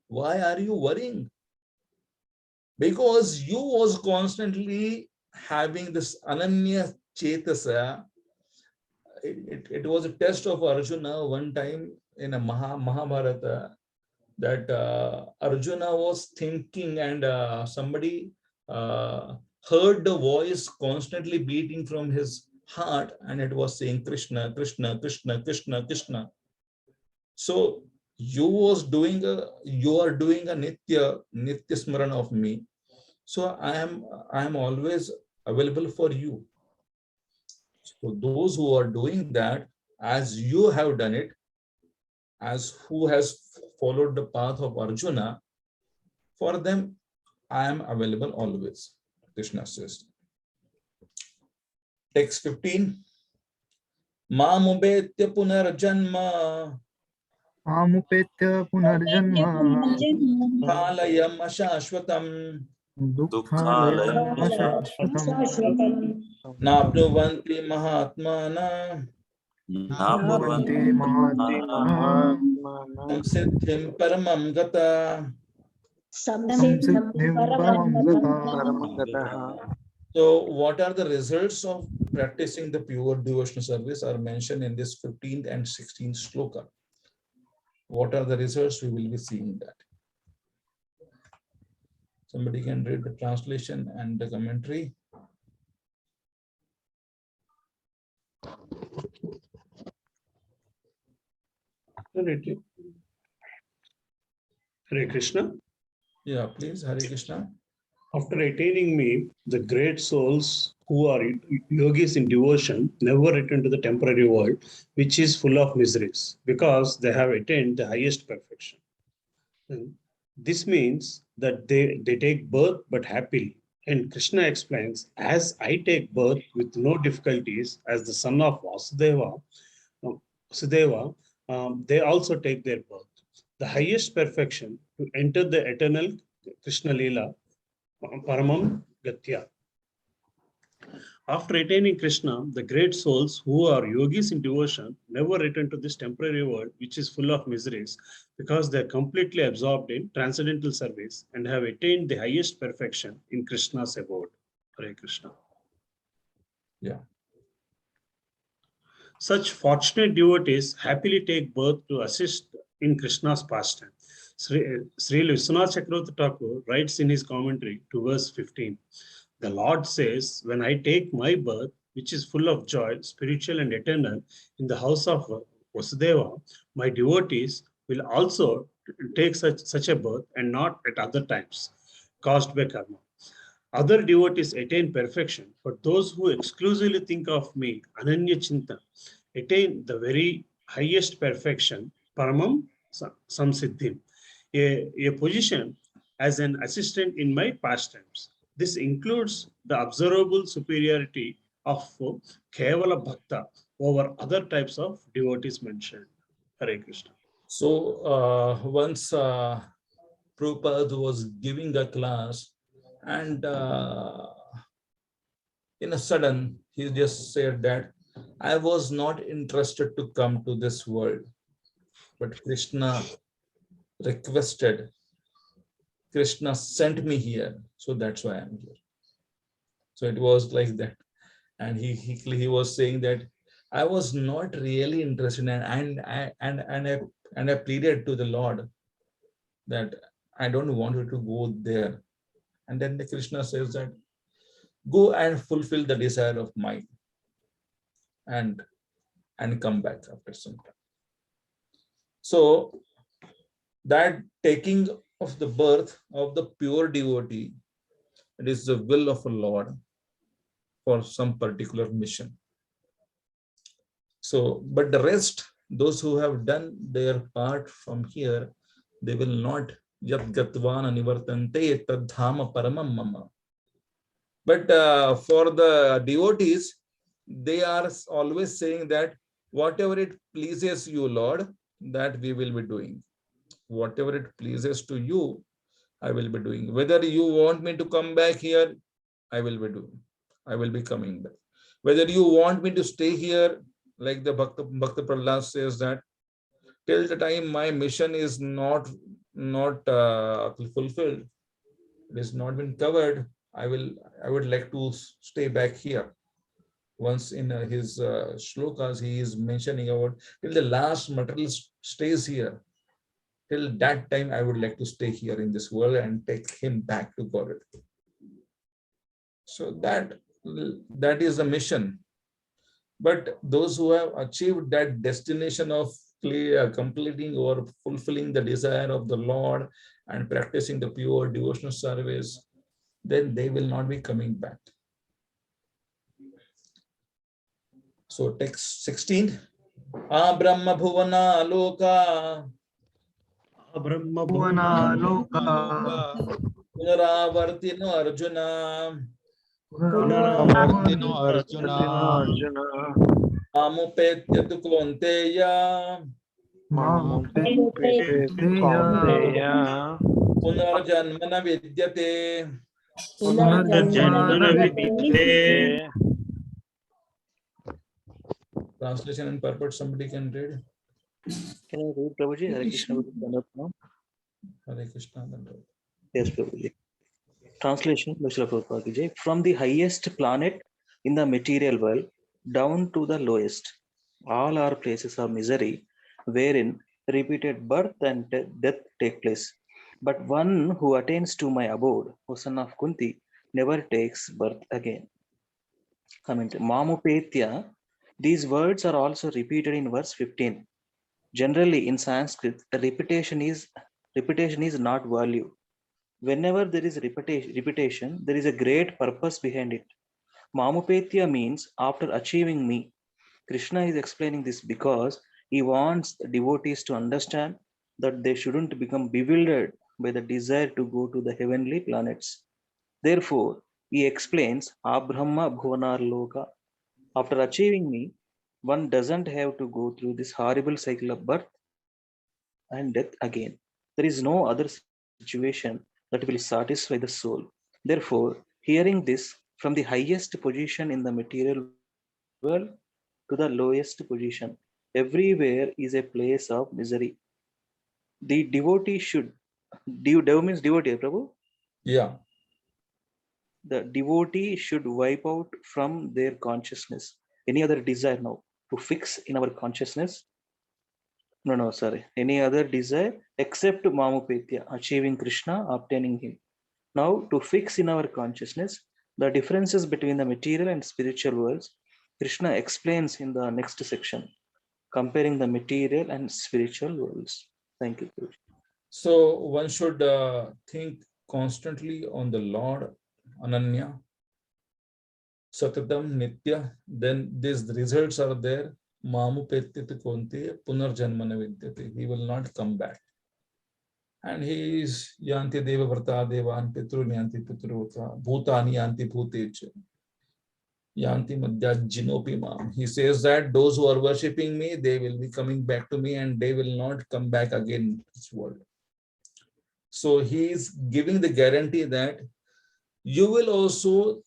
Why are you worrying? Because you was constantly having this Ananya Chetasa. It was a test of Arjuna one time in a Mahabharata, that Arjuna was thinking, and somebody heard the voice constantly beating from his heart, and it was saying Krishna, Krishna, Krishna, Krishna, Krishna. So you are doing a Nitya Smaran of me. So I am always available for you. So those who are doing that, as you have done it, as who has followed the path of Arjuna, for them I am available always. Krishna says. Text 15. Mamubetya punarjanma Amupetya punarjanma kalayam ashashvatam dukkhalayam ashashvatam nabnuvanti mahatmana nabhavanti mahatmana samsiddhim paramam gata. Samsiddham samsiddhim paramam paramam gata. So what are the results of practicing the pure devotional service are mentioned in this 15th and 16th shloka. What are the results? We will be seeing that. Somebody can read the translation and the commentary. Hare Krishna. Yeah, please, Hare Krishna. After attaining me, the great souls who are yogis in devotion never return to the temporary world, which is full of miseries, because they have attained the highest perfection. And this means that they take birth but happily. And Krishna explains, as I take birth with no difficulties as the son of Vasudeva, they also take their birth. The highest perfection to enter the eternal Krishna Leela, Paramam Gatya. After attaining Krishna, the great souls who are yogis in devotion never return to this temporary world, which is full of miseries, because they are completely absorbed in transcendental service and have attained the highest perfection in Krishna's abode. Hare Krishna. Yeah. Such fortunate devotees happily take birth to assist in Krishna's pastime. Sri Vishwanath Chakravarti Thakur writes in his commentary to verse 15, the Lord says, when I take my birth, which is full of joy, spiritual and eternal, in the house of Vasudeva, my devotees will also take such a birth, and not at other times, caused by karma. Other devotees attain perfection, but those who exclusively think of me, Ananya Chinta, attain the very highest perfection, Paramam Samsiddhim, a position as an assistant in my pastimes. This includes the observable superiority of Kevala Bhakta over other types of devotees mentioned. Hare Krishna. So once Prabhupada was giving a class, and in a sudden, he just said that I was not interested to come to this world, but Krishna requested, Krishna sent me here, so that's why I'm here. So it was like that, and he was saying that I was not really interested, and I pleaded to the Lord that I don't want you to go there. And then the Krishna says that go and fulfill the desire of mine, and come back after some time. So that taking of the birth of the pure devotee, it is the will of the Lord. for some particular mission. So, but the rest, those who have done their part from here, they will not yat gatvan anivartante tadhama paramam mama. But for the devotees, they are always saying that whatever it pleases you, Lord, that we will be doing. Whatever it pleases to you, I will be doing. Whether you want me to come back here, I will be doing. I will be coming back. Whether you want me to stay here, like the Bhakta Prahlad says that till the time my mission is not fulfilled, it is not been covered, I would like to stay back here. Once in his shlokas, he is mentioning about till the last material stays here. Till that time, I would like to stay here in this world and take him back to God. So that is the mission. But those who have achieved that destination of completing or fulfilling the desire of the Lord and practicing the pure devotional service, then they will not be coming back. So text 16. Brahma bhuvana loka. Brahma Bhuvana loka. Punaravartino Arjuna. Arjuna Arjuna. Mamupetya tu Kaunteya. Kaunteya. Punarjanmana vidyate. Janmana vidyate. Translation and purport, somebody can read. Can I read, Prabhuji? Hare Krishna. Hare Krishna. Yes, Prabhuji. Translation by Srila Prabhupada Ki Jai. From the highest planet in the material world down to the lowest, all are places of misery wherein repeated birth and death take place. But one who attains to my abode, O son of Kunti, never takes birth again. Comment. Mamupetya. These words are also repeated in verse 15. Generally, in Sanskrit, repetition is not value. Whenever there is repetition, there is a great purpose behind it. Mamupetya means after achieving me. Krishna is explaining this because he wants the devotees to understand that they shouldn't become bewildered by the desire to go to the heavenly planets. Therefore, he explains Abrahma Bhuvanar Loka. After achieving me, one doesn't have to go through this horrible cycle of birth and death again. There is no other situation that will satisfy the soul. Therefore, hearing this from the highest position in the material world to the lowest position, everywhere is a place of misery. The devotee should, dev means devotee, Prabhu? Yeah. The devotee should wipe out from their consciousness any other desire now to fix in our consciousness. No, sorry. Any other desire except Mamupetya, achieving Krishna, obtaining him. Now, to fix in our consciousness the differences between the material and spiritual worlds, Krishna explains in the next section, comparing the material and spiritual worlds. Thank you. So one should think constantly on the Lord, Ananya, Satatam, Nitya. Then these results are there. Mamupetya Konte, Punarjanmana Vidyate. He will not come back. And he is Yanti Deva Vrata Devan Pitru Yanti Pitruvata Bhutani Yanti Bhutecha Yanti Madhya Jinopi Mam. He says that those who are worshipping me, they will be coming back to me and they will not come back again in this world. So he is giving the guarantee that you will also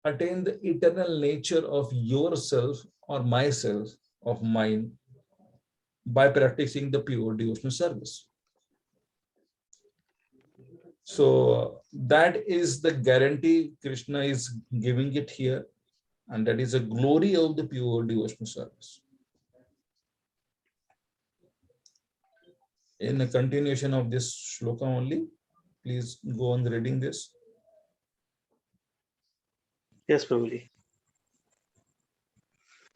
attain the eternal nature of yourself or myself, of mine, by practicing the pure devotional service. So that is the guarantee Krishna is giving it here, and that is a glory of the pure devotional service. In a continuation of this shloka only, please go on reading this. Yes, Prabhuji.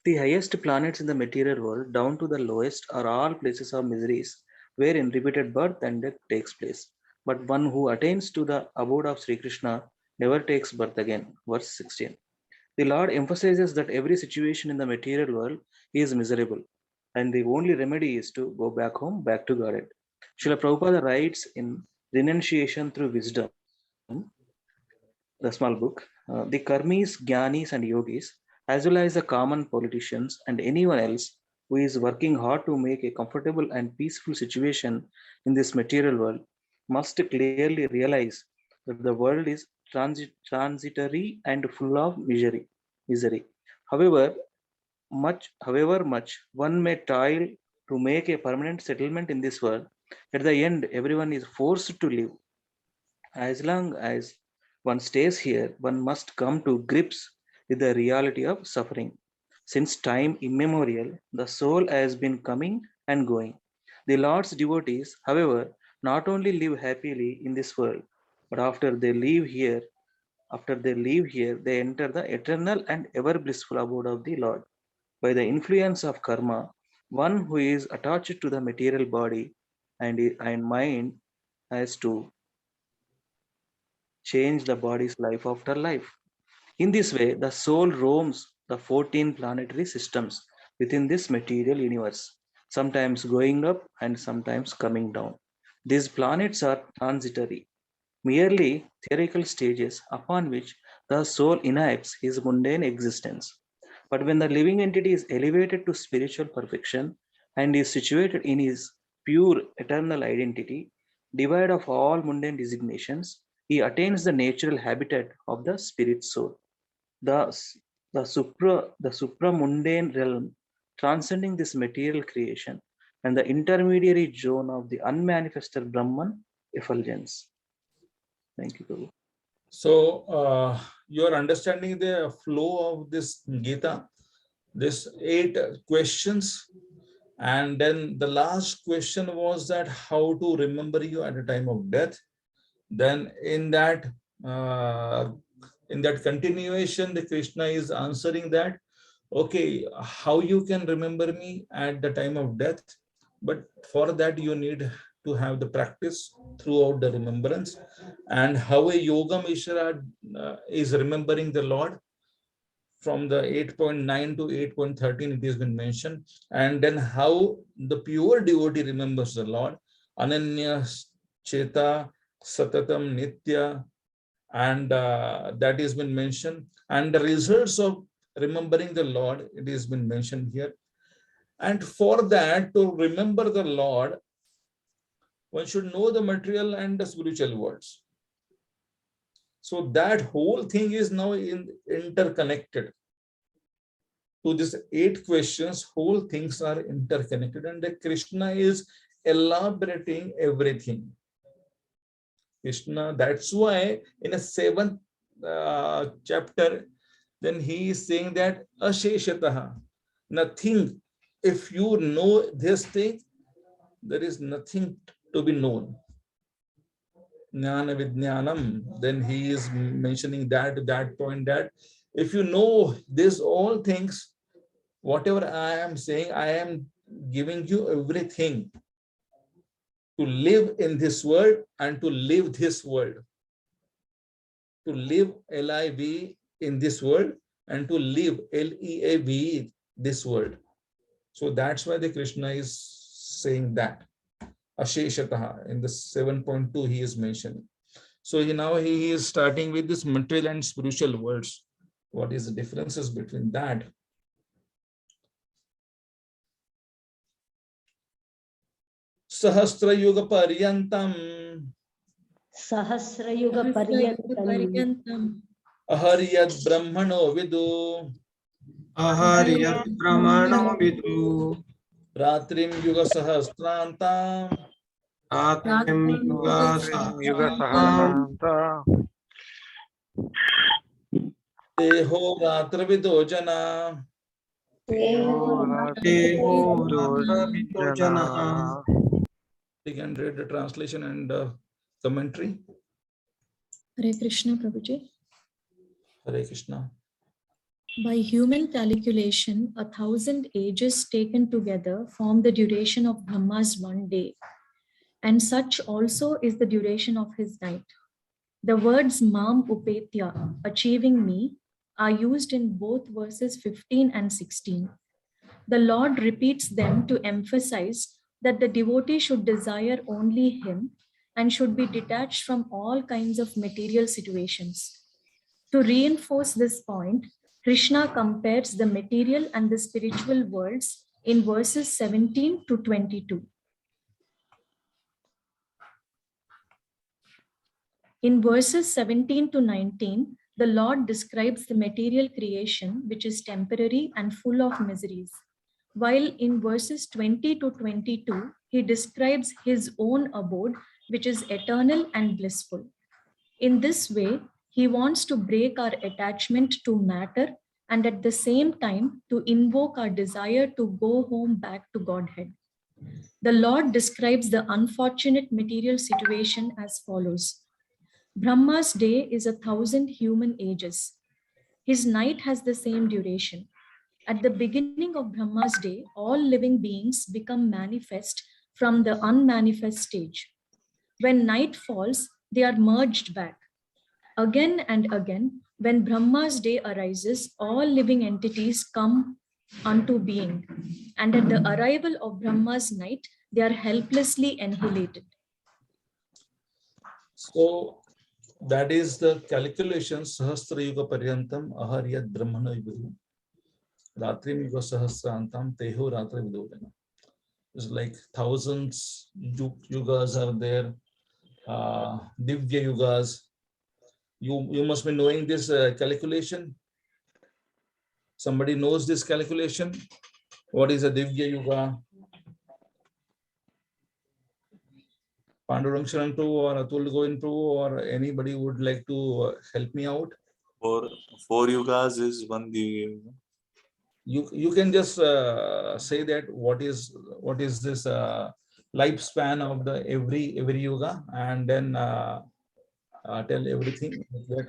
The highest planets in the material world down to the lowest are all places of miseries, wherein repeated birth and death takes place. But one who attains to the abode of Sri Krishna never takes birth again. Verse 16. The Lord emphasizes that every situation in the material world is miserable, and the only remedy is to go back home, back to Godhead. Srila Prabhupada writes in Renunciation Through Wisdom, the small book, the karmis, jnanis, and yogis, as well as the common politicians and anyone else who is working hard to make a comfortable and peaceful situation in this material world, must clearly realize that the world is transitory and full of misery. However much one may toil to make a permanent settlement in this world, at the end everyone is forced to live. As long as one stays here, one must come to grips with the reality of suffering. Since time immemorial, the soul has been coming and going. The Lord's devotees, however, not only live happily in this world, but after they leave here, they enter the eternal and ever blissful abode of the Lord. By the influence of karma, one who is attached to the material body and mind has to change the body's life after life. In this way, the soul roams the 14 planetary systems within this material universe, sometimes going up and sometimes coming down. These planets are transitory, merely theoretical stages upon which the soul enacts his mundane existence. But when the living entity is elevated to spiritual perfection and is situated in his pure eternal identity, devoid of all mundane designations, he attains the natural habitat of the spirit soul, the, the supramundane realm transcending this material creation and the intermediary zone of the unmanifested Brahman effulgence. Thank you, Prabhu. So you're understanding the flow of this Gita, this 8 questions, and then the last question was that how to remember you at the time of death. Then in that continuation, the Krishna is answering that, okay, how you can remember me at the time of death, but for that you need to have the practice throughout the remembrance, and how a yoga Mishra is remembering the Lord from the 8.9 to 8.13 it has been mentioned, and then how the pure devotee remembers the Lord, Ananya Cheta Satatam Nitya, and that has been mentioned, and the results of remembering the Lord, it has been mentioned here. And for that, to remember the Lord, one should know the material and the spiritual worlds. So that whole thing is now interconnected. To these 8 questions, whole things are interconnected, and the Krishna is elaborating everything. Krishna, that's why in a 7th chapter, then he is saying that Asheshataha, nothing. If you know this thing, there is nothing to be known. Jnana Vidnyanam, then he is mentioning that point, that if you know this all things, whatever I am saying, I am giving you everything to live in this world and to live this world. To live L-I-V in this world and to live L-E-A-V this world. So that's why the Krishna is saying that. Asheshataha, in the 7.2 he is mentioning. So now he is starting with this material and spiritual worlds. What is the differences between that? Sahasra Yuga Paryantam. Sahasra Yuga Paryantam. Aharyat Brahmano Vidu. Aharyat Brahmano Vidu. Ratrim Yuga Sahasrantam. Ratrim Yuga Sahasranta. Teho Ratra Vido Jana. Teho Ratra Vido Jana. You can read the translation and commentary. Hare Krishna, Prabhuji. Hare Krishna. By human calculation, 1,000 ages taken together form the duration of Brahma's one day, and such also is the duration of his night. The words Mam Upetya, achieving me, are used in both verses 15 and 16. The Lord repeats them to emphasize that the devotee should desire only Him and should be detached from all kinds of material situations. To reinforce this point, Krishna compares the material and the spiritual worlds in verses 17 to 22. In verses 17 to 19, the Lord describes the material creation, which is temporary and full of miseries, while in verses 20 to 22, he describes his own abode, which is eternal and blissful. In this way, he wants to break our attachment to matter and at the same time to invoke our desire to go home back to Godhead. The Lord describes the unfortunate material situation as follows. Brahma's day is 1,000 human ages. His night has the same duration. At the beginning of Brahma's day, all living beings become manifest from the unmanifest stage. When night falls, they are merged back. Again and again, when Brahma's day arises, all living entities come unto being. And at the arrival of Brahma's night, they are helplessly annihilated. So that is the calculation. Sahasra yuga paryantam aharyat brahmana yuga. Ratrim yuga sahasrantam teho ratra vidodana. It's like thousands yugas are there. Divya yugas. You must be knowing this calculation. Somebody knows this calculation. What is a Divya yuga? Pandurang Sharantu or Atul Gointu or anybody would like to help me out? Four yugas is one Divya yuga. You can just say that what is this lifespan of the every yuga, and then tell everything like that.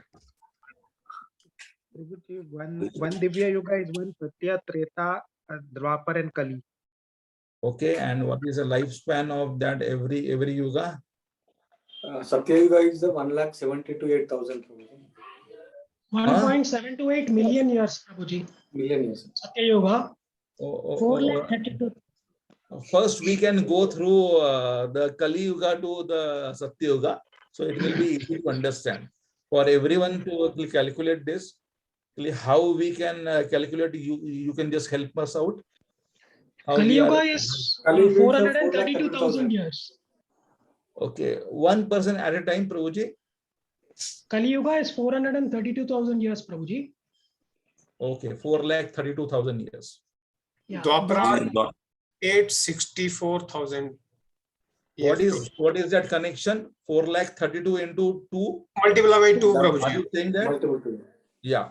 One Divya Yuga is one Satya, Treta, Dwapar and Kali. Okay, and what is the lifespan of that every yuga? Satya Yuga is the 1,72,8,000. 1.728 million years, Prabhuji. Million years. Satya Yuga. 432. First, we can go through the Kali Yuga to the Satya Yuga, so it will be easy to understand. For everyone to calculate this, how we can calculate, you can just help us out. Kali Yuga is 432,000 years. Okay, one person at a time, Prabhuji. Kali Yuga is 432,000 years, Prabhuji. Okay, 432,000 years. Yeah. Dwapara 864,000. What is that connection? 432 into 2? Multiply by 2, Are Prabhuji. you saying that? Yeah.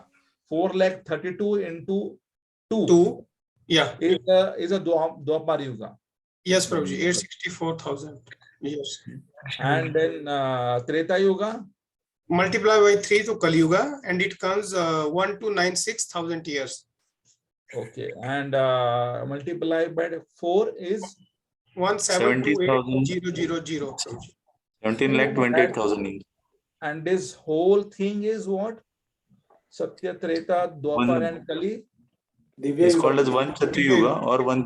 432 into 2. 2. Yeah. Is a Dwapara Yuga. Yes, Prabhuji. 864,000 years. And then Treta Yuga? Multiply by 3 to Kali Yuga, and it comes 1,296,000 years. Okay, and multiply by 4 is 1,728,000. 17,28,000 years. And this whole thing is what? Satya, Treta, Dwapar and Kali? It's called as one Satya Yuga or one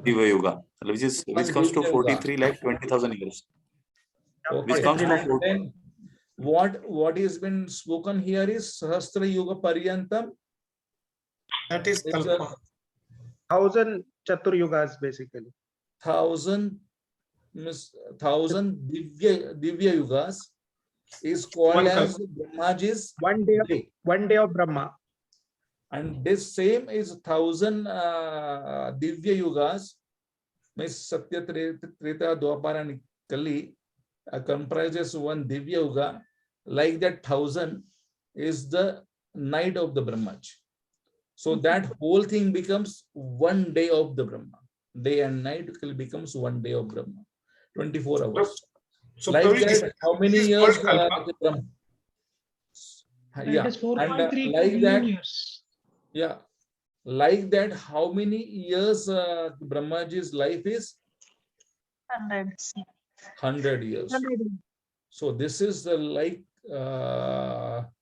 Divya Yuga, which comes to 43,20,000 years. Okay. Which comes to then what is been spoken here is Sahasra Yuga Paryantam. That is 1,000 Chatur Yugas basically. 1,000 Divya Yugas is called as Brahmaji's one day of Brahma. And this same is 1,000 Divya Yugas, means Satya, Treta, Dwapara and Kali comprises one Divya Yuga. Like that 1,000 is the night of the Brahmaj. So that whole thing becomes one day of the Brahma. Day and night becomes one day of Brahma. 24 hours. So like that, how many years? Yeah. It is 4.3 like million that, years. Yeah. Like that, how many years Brahmaji's life is? 100 years. So this is the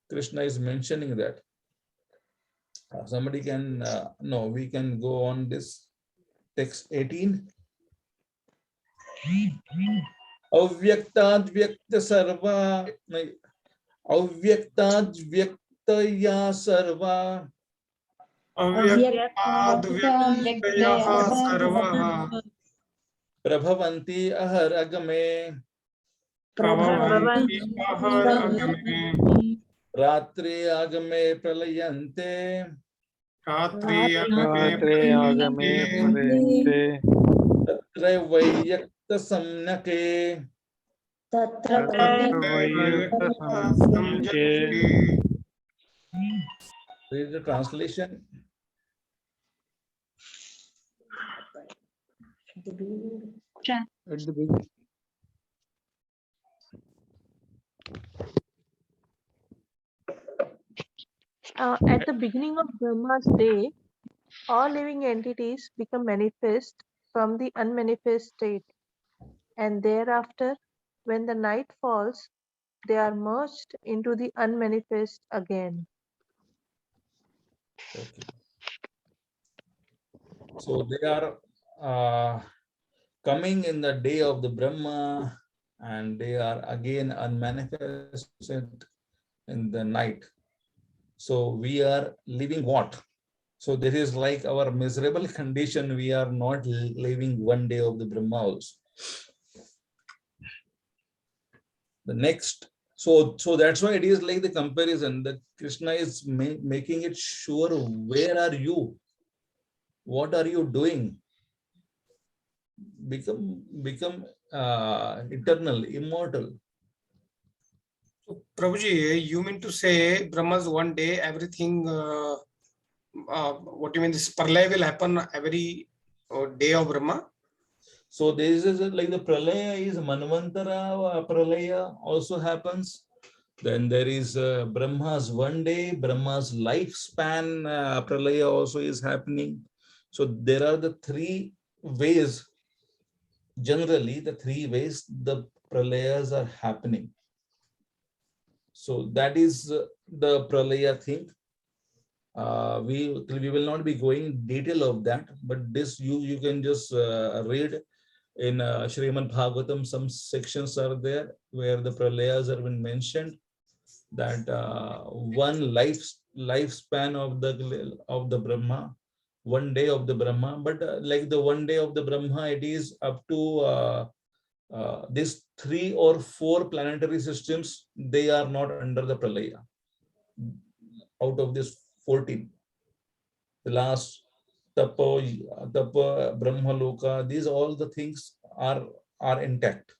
Krishna is mentioning that Somebody can, no, we can go on this text 18. Avyaktaad vyakta sarva, avyaktaad vyaktaya sarva, अव्यक्ताद् व्यक्तयः सर्वः prabhavanti ahar agame, प्रभवन्ति अहरगमे ratri agame pralayante, रात्रि Ratre agame प्रलयन्ते parente. tatra vayyakta samnake. Tatra Vayyakta samyake. Read the translation. At the beginning. At the beginning. At the beginning of Brahma's day, all living entities become manifest from the unmanifest state, and thereafter, when the night falls, they are merged into the unmanifest again. Okay. So they are coming in the day of the Brahma, and they are again unmanifested in the night. So we are living what? So this is like our miserable condition. We are not living one day of the Brahma also. The next, so that's why it is like the comparison that Krishna is making it sure. Where are you? What are you doing? Become eternal, immortal. So, Prabhuji, you mean to say Brahma's one day everything? What do you mean? This Pralaya will happen every day of Brahma. So this is like the Pralaya is Manvantara Pralaya also happens. Then there is Brahma's one day, Brahma's lifespan Pralaya also is happening. So there are the three ways. Generally, the three ways the Pralayas are happening. So that is the Pralaya thing. We will not be going detail of that, but this you can just read in Srimad Bhagavatam. Some sections are there where the Pralayas are been mentioned, that one lifespan of the Brahma, one day of the Brahma, but like the one day of the Brahma, it is up to these 3 or 4 planetary systems. They are not under the Pralaya. Out of this 14, the last Tapa, Brahma Loka, these all the things are intact.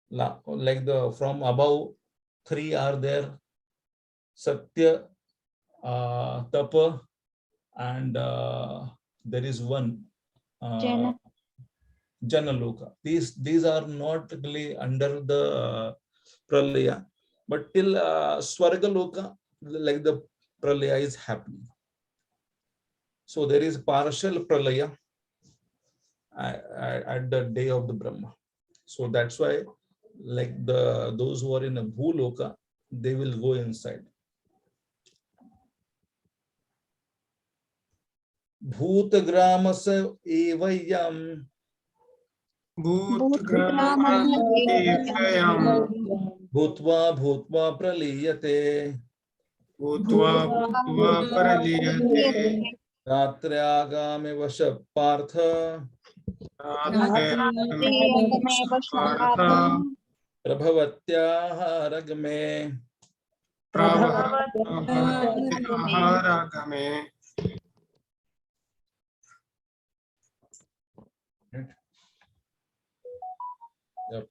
Like the from above 3 are there: Satya, Tapa, and there is one Jana Loka. These are not really under the Pralaya, but till Swarga Loka, like the Pralaya is happening. So there is partial Pralaya at the day of the Brahma. So that's why, like those who are in a Bhuloka, they will go inside. Bhutagramasa evayam. Bhutva praliyate. Ratragame vasha partha. Prabhavatyaha ragame.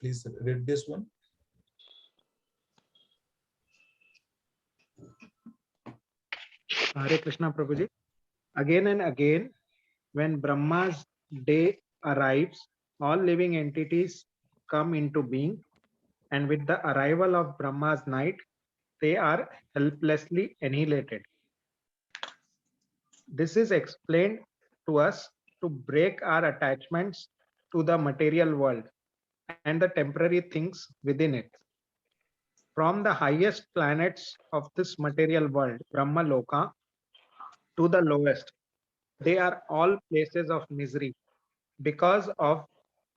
Please read this one. Hare Krishna Prabhuji. Again and again, when Brahma's day arrives, all living entities come into being, and with the arrival of Brahma's night, they are helplessly annihilated. This is explained to us to break our attachments to the material world and the temporary things within it. From the highest planets of this material world, Brahma Loka, to the lowest. They are all places of misery because of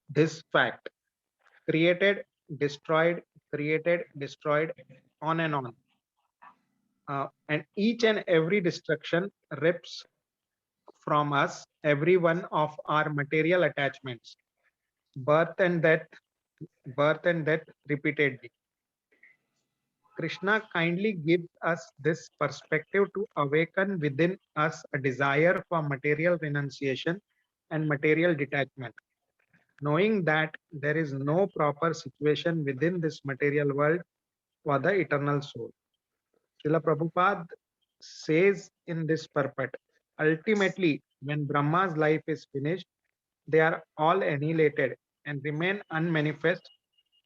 this fact. Created, destroyed, on and on. And each and every destruction rips from us every one of our material attachments, birth and death, repeatedly. Krishna kindly gives us this perspective to awaken within us a desire for material renunciation and material detachment, knowing that there is no proper situation within this material world for the eternal soul. Srila Prabhupada says in this purport, ultimately, when Brahma's life is finished, they are all annihilated and remain unmanifest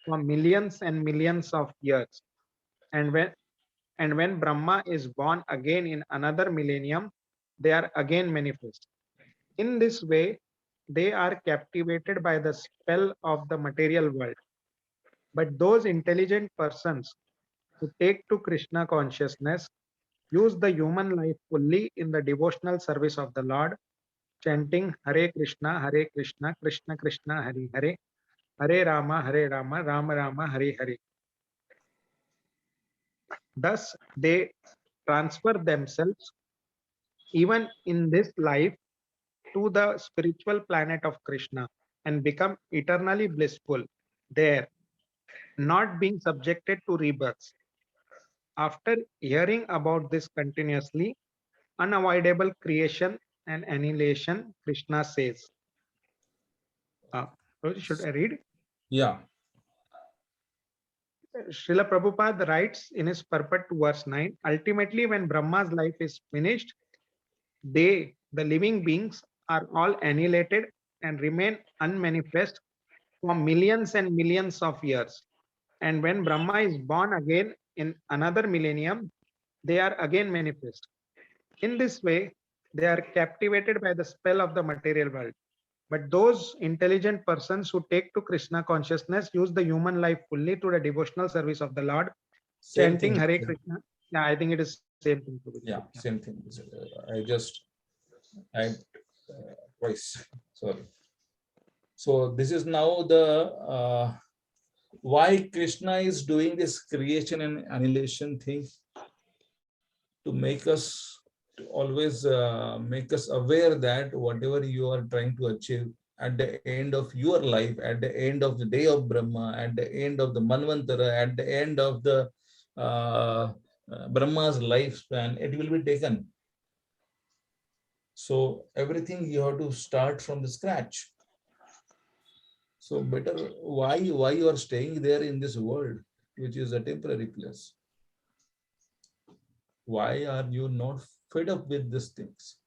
for millions and millions of years. And when Brahma is born again in another millennium, they are again manifest. In this way, they are captivated by the spell of the material world. But those intelligent persons who take to Krishna consciousness use the human life fully in the devotional service of the Lord, chanting Hare Krishna, Krishna Krishna, Hare Hare, Hare Rama, Rama Rama, Hare Hare. Thus, they transfer themselves, even in this life, to the spiritual planet of Krishna and become eternally blissful there, not being subjected to rebirths. After hearing about this continuously, unavoidable creation and annihilation, Krishna says. Should I read? Yeah. Srila Prabhupada writes in his purport to verse 9, ultimately when Brahma's life is finished, they, the living beings, are all annihilated and remain unmanifest for millions and millions of years. And when Brahma is born again in another millennium, they are again manifest. In this way, they are captivated by the spell of the material world. But those intelligent persons who take to Krishna consciousness use the human life fully to the devotional service of the Lord, Same chanting thing. Hare Krishna. Yeah, I think it is same thing. Yeah, same thing. I twice. Sorry. So this is now the why Krishna is doing this creation and annihilation thing to make us always make us aware that whatever you are trying to achieve at the end of your life, at the end of the day of Brahma, at the end of the Manvantara, at the end of the Brahma's lifespan, it will be taken. So everything you have to start from the scratch. So better why you are staying there in this world, which is a temporary place? Why are you not fed up with these things?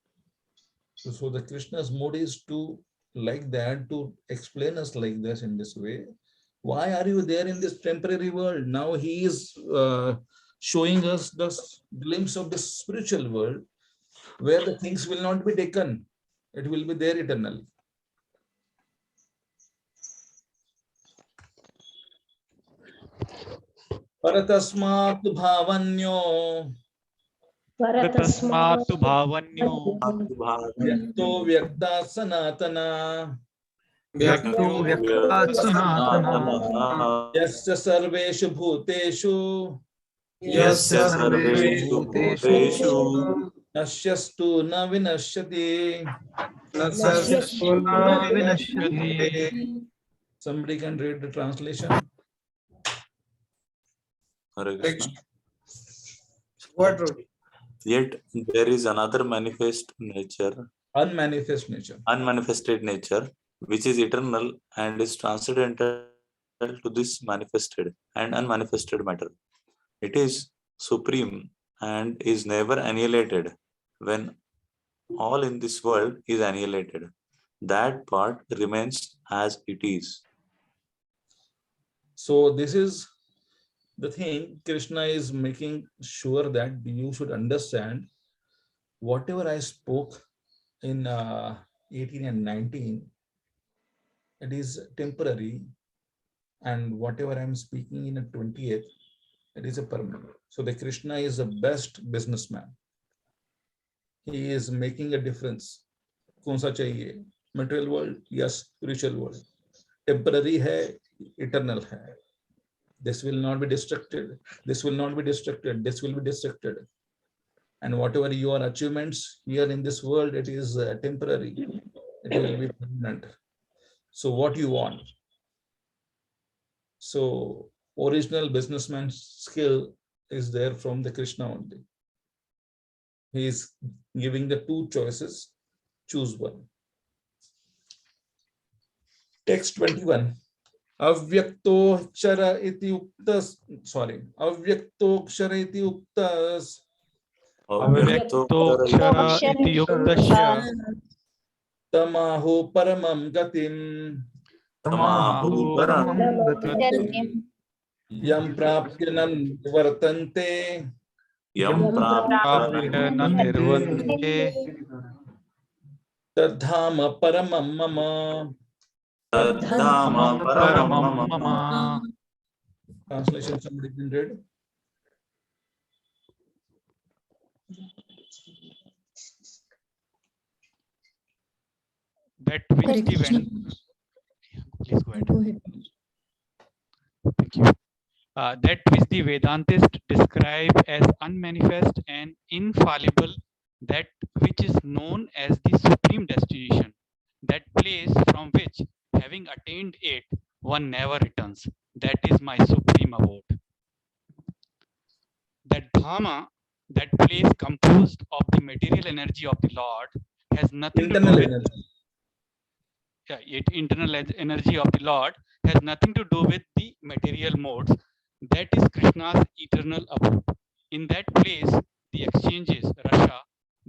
So the Krishna's mood is to like that, to explain us like this in this way. Why are you there in this temporary world? Now he is showing us the glimpse of the spiritual world where the things will not be taken. It will be there eternally. Paratasmat bhavanyo Paratasmatu bhavanyo vyakto vyakta sanatana Vyakto vyaktat sanatana yasya sarveshu bhuteshu यस्य सर्वेषु भूतेषु नश्यस्तु न विनश्यति. Somebody can read the translation. Hare Krishna. Yet there is another manifest nature, unmanifested nature, which is eternal and is transcendental to this manifested and unmanifested matter. It is supreme and is never annihilated. When all in this world is annihilated, that part remains as it is. So this is the thing Krishna is making sure that you should understand. Whatever I spoke in 18 and 19, it is temporary, and whatever I'm speaking in a 20th, it is a permanent. So the Krishna is the best businessman. he is making a difference. कौन सा चाहिए? Material world, yes. Spiritual world. Temporary है, eternal है. This will not be destructed. This will not be destructed. This will be destructed. And whatever your achievements here in this world, it is temporary. It will be permanent. So what you want? So original businessman skill is there from the Krishna only. He is giving the two choices. Choose one. Text 21. Avyaktoksara iti uktas. Sorry. Avyaktoksara iti uktas. Avyaktoksara iti yuktasya Tamaho paramam gatim. tamahu gatim Yam prapyanam vartante. Yam prapya na nirvante Tadhama paramam mama. Tadhama paramam paramam mama. Translation somebody can read. That which Hare the Krishna. please go ahead. Go ahead. Thank you. That which the Vedantists describe as unmanifest and infallible, that which is known as the supreme destination, that place from which, having attained it, one never returns. That is my supreme abode. That Dhamma, that place composed of the material energy of the Lord, has nothing to do Internal with energy. internal energy of the Lord has nothing to do with the material modes. That is Krishna's eternal abode. In that place, the exchanges, rasha,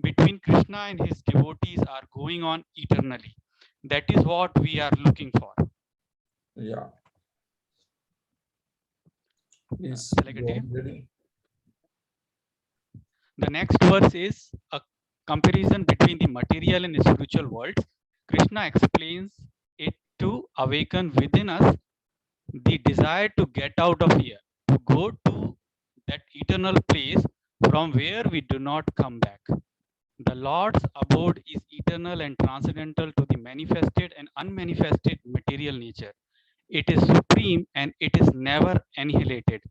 between Krishna and his devotees are going on eternally. That is what we are looking for. Yeah. Please Shall I go continue? on reading. The next verse is a comparison between the material and spiritual worlds. Krishna explains it to awaken within us the desire to get out of here, to go to that eternal place from where we do not come back. The Lord's abode is eternal and transcendental to the manifested and unmanifested material nature. It is supreme and it is never annihilated.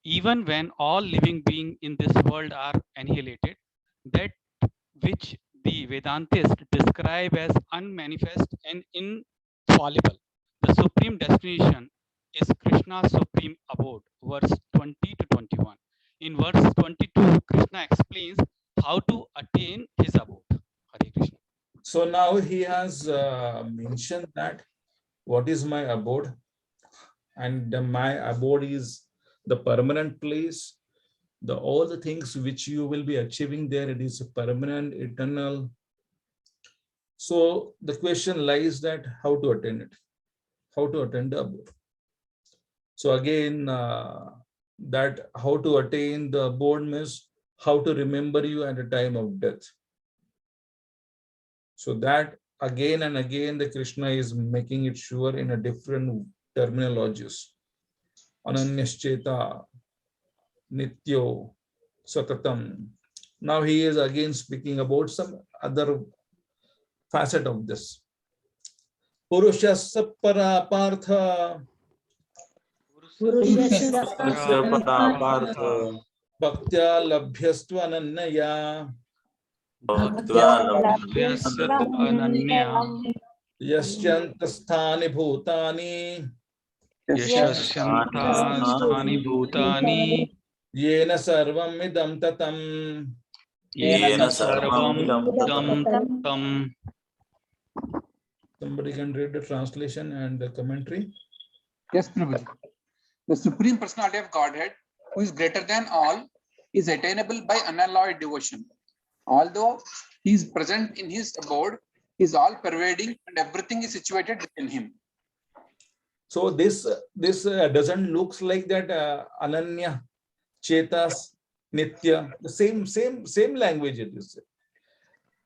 Even when all living beings in this world are annihilated, that which the Vedantists describe as unmanifest and infallible, the supreme destination is Krishna's supreme abode, verse 20 to 21. In verse 22, Krishna explains how to attain his abode. Hare Krishna. So now he has mentioned that what is my abode, and my abode is the permanent place. All the things which you will be achieving there, it is permanent, eternal. So the question lies that how to attain it, how to attain the abode. So again, that how to attain the abode means how to remember you at the time of death. So that again and again the Krishna is making it sure in a different terminologies. Ananyascheta, Nityo, Satatam. Now he is again speaking about some other facet of this. Purushasya para partha bhaktya labhyastu anannaya yasyantastani bhutani Yashasyantasthani bhutani yena sarvam idam tatam. yena sarvam idam tam. Somebody can read the translation and the commentary. Yes, Prabhuji. The Supreme Personality of Godhead, who is greater than all, is attainable by unalloyed devotion. Although he is present in his abode, he is all pervading and everything is situated within him. So this doesn't looks like that Ananya, Chetas, Nitya, the same language it is.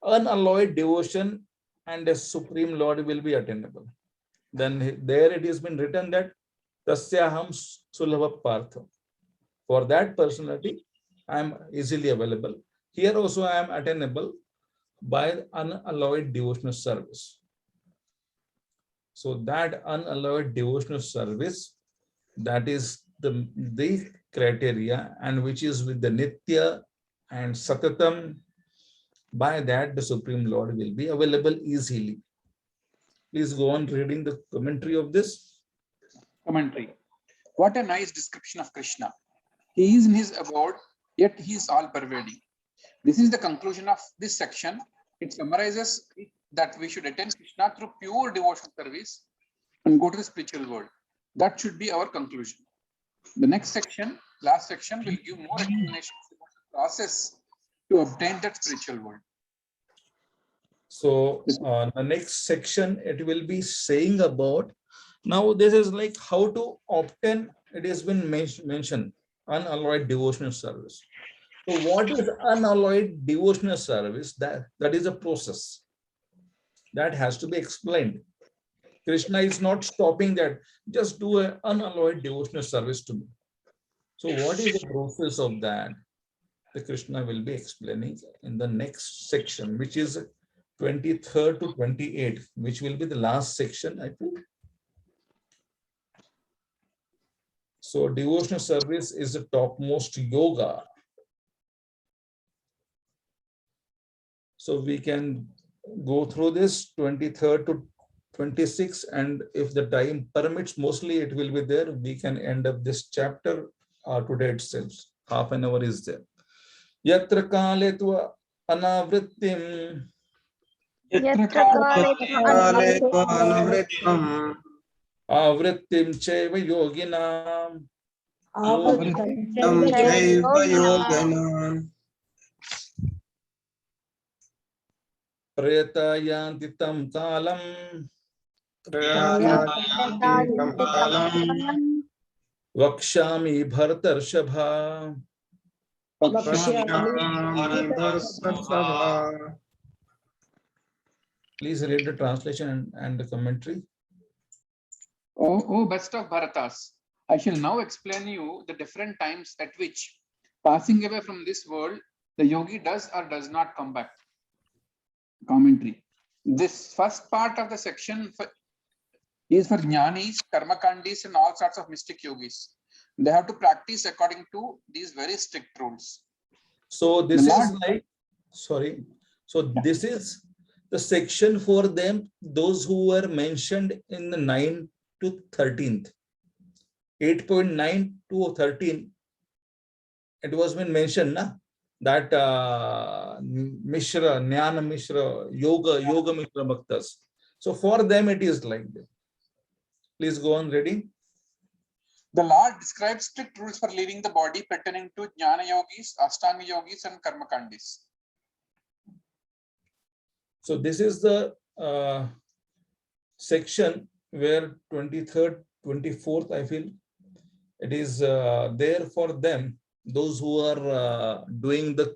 Unalloyed devotion and a Supreme Lord will be attainable. Then there it has been written that Tasyaham Sulabha Partha. For that personality, I am easily available. Here also I am attainable. by unalloyed devotional service. So that unalloyed devotional service, that is the criteria, and which is with the Nitya and Satatam. By that, the Supreme Lord will be available easily. Please go on reading the commentary of this. Commentary. What a nice description of Krishna. He is in his abode, yet he is all pervading. This is the conclusion of this section. It summarizes that we should attain Krishna through pure devotional service and go to the spiritual world. That should be our conclusion. The next section, last section, will give more explanations about the process to obtain that spiritual world. So the next section, it will be saying about, now this is like how to obtain, it has been mentioned, unalloyed devotional service. So what is unalloyed devotional service? That is a process that has to be explained. Krishna is not stopping that, just do an unalloyed devotional service to me. So what is the process of that? The Krishna will be explaining in the next section, which is 23rd to 28th, which will be the last section, I think. So devotional service is the topmost yoga. So we can go through this 23rd to 26th, and if the time permits, mostly it will be there. We can end up this chapter today itself. Half an hour is there. Yatra kale tva anavrittim. Avrittim chaiva yoginam. Pretayanti tam kalam. Vakshami bhartarshabha. Please read the translation and the commentary. O best of Bharatas, I shall now explain you the different times at which, passing away from this world, the yogi does or does not come back. Commentary. This first part of the section is for jnanis, karmakandis, and all sorts of mystic yogis. They have to practice according to these very strict rules. So this is like, sorry. So this is the section for them, those who were mentioned in the 9th to 13th. 8.9 to 13. It was been mentioned, na? That Mishra, Jnana Mishra, Yoga Mishra Bhaktas. So for them it is like that. Please go on reading. The Lord describes strict rules for leaving the body pertaining to Jnana Yogis, Ashtanga Yogis, and Karmakandis. So this is the section where 23rd, 24th, I feel, it is there for them, those who are doing the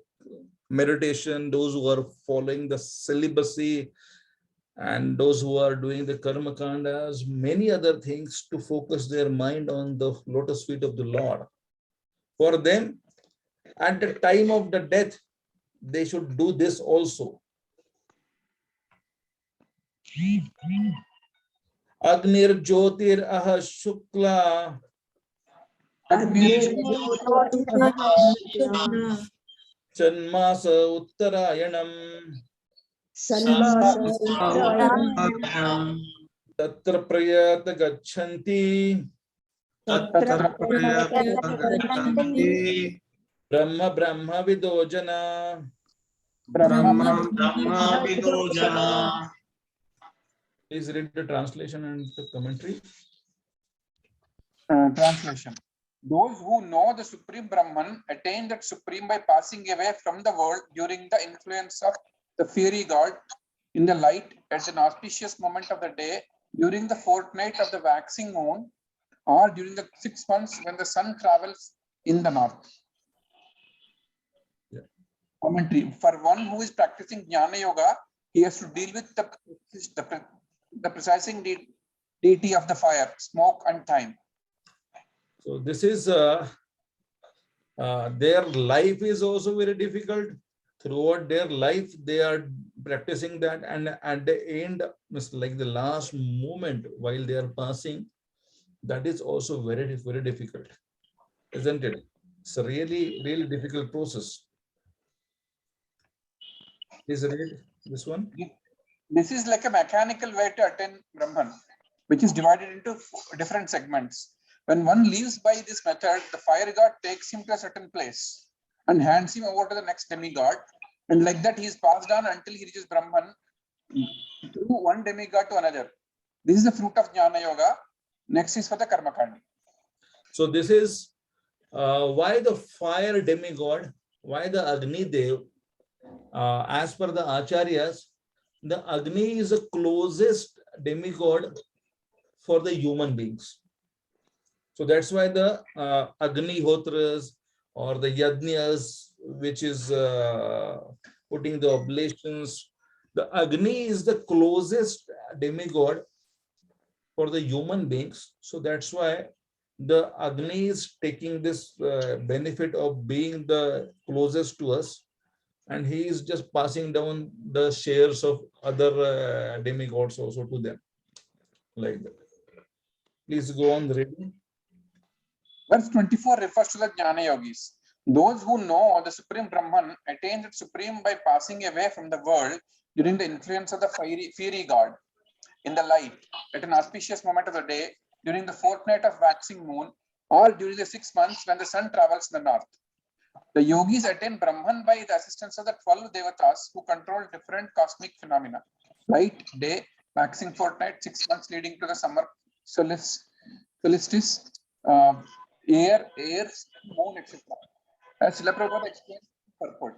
meditation, those who are following the celibacy, and those who are doing the karma kandas, many other things to focus their mind on the lotus feet of the Lord. For them, at the time of the death, they should do this also. Agnir Jyotir Aha Shukla. Chanmasa Uttarayanam. Tatra Prayata Gachanti. Brahma Brahma Vidojana. Please read the translation and the commentary. Translation. Those who know the Supreme Brahman attain that Supreme by passing away from the world during the influence of the fiery god in the light at an auspicious moment of the day, during the fortnight of the waxing moon, or during the 6 months when the sun travels in the north. Yeah. Commentary. For one who is practicing Jnana Yoga, he has to deal with the precising deity of the fire, smoke, and time. So this is their life is also very difficult throughout their life, they are practicing that, and at the end, like the last moment while they are passing, that is also very, very difficult, isn't it? It's a really, really difficult process. Please read this one. This is like a mechanical way to attain Brahman, which is divided into different segments. When one lives by this method, the fire god takes him to a certain place and hands him over to the next demigod. And like that, he is passed on until he reaches Brahman through one demigod to another. This is the fruit of Jnana Yoga. Next is for the Karma Kandi. So this is why the fire demigod, why the Agni Dev, as per the Acharyas, the Agni is the closest demigod for the human beings. So that's why the Agni Hotras or the Yajnas, which is putting the oblations, the Agni is the closest demigod for the human beings. So that's why the Agni is taking this benefit of being the closest to us, and he is just passing down the shares of other demigods also to them, like that. Please go on reading. Verse 24 refers to the Jnana Yogis. Those who know the Supreme Brahman attain the Supreme by passing away from the world during the influence of the fiery god in the light at an auspicious moment of the day, during the fortnight of waxing moon, or during the 6 months when the sun travels in the north. The yogis attain Brahman by the assistance of the 12 devatas who control different cosmic phenomena: light, day, waxing fortnight, 6 months leading to the summer solstice, air, moon, etc. As Srila Prabhupada explained, purport.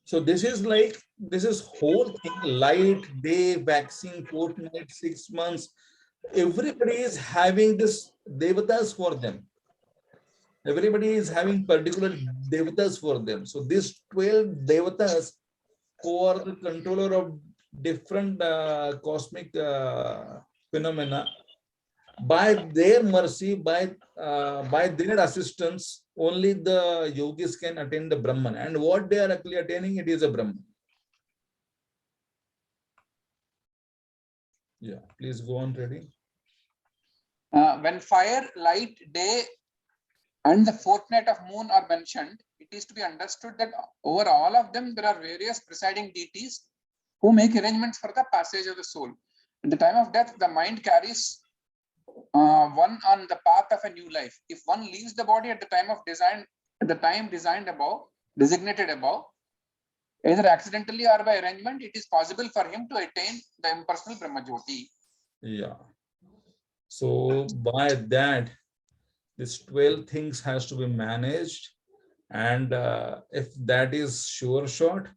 So this is whole thing: light, day, waxing, fortnight, 6 months. Everybody is having this devatas for them. Everybody is having particular devatas for them. So these 12 devatas who are the controller of different cosmic phenomena, by their mercy, by their assistance, only the yogis can attain the Brahman. And what they are actually attaining, it is a Brahman. Yeah, please go on reading. When fire, light, day, and the fortnight of moon are mentioned, it is to be understood that over all of them there are various presiding deities who make arrangements for the passage of the soul. At the time of death, the mind carries one on the path of a new life. If one leaves the body at the time designated above, either accidentally or by arrangement, it is possible for him to attain the impersonal Brahma Jyoti. Yeah. So by that, this 12 things has to be managed, and if that is sure shot,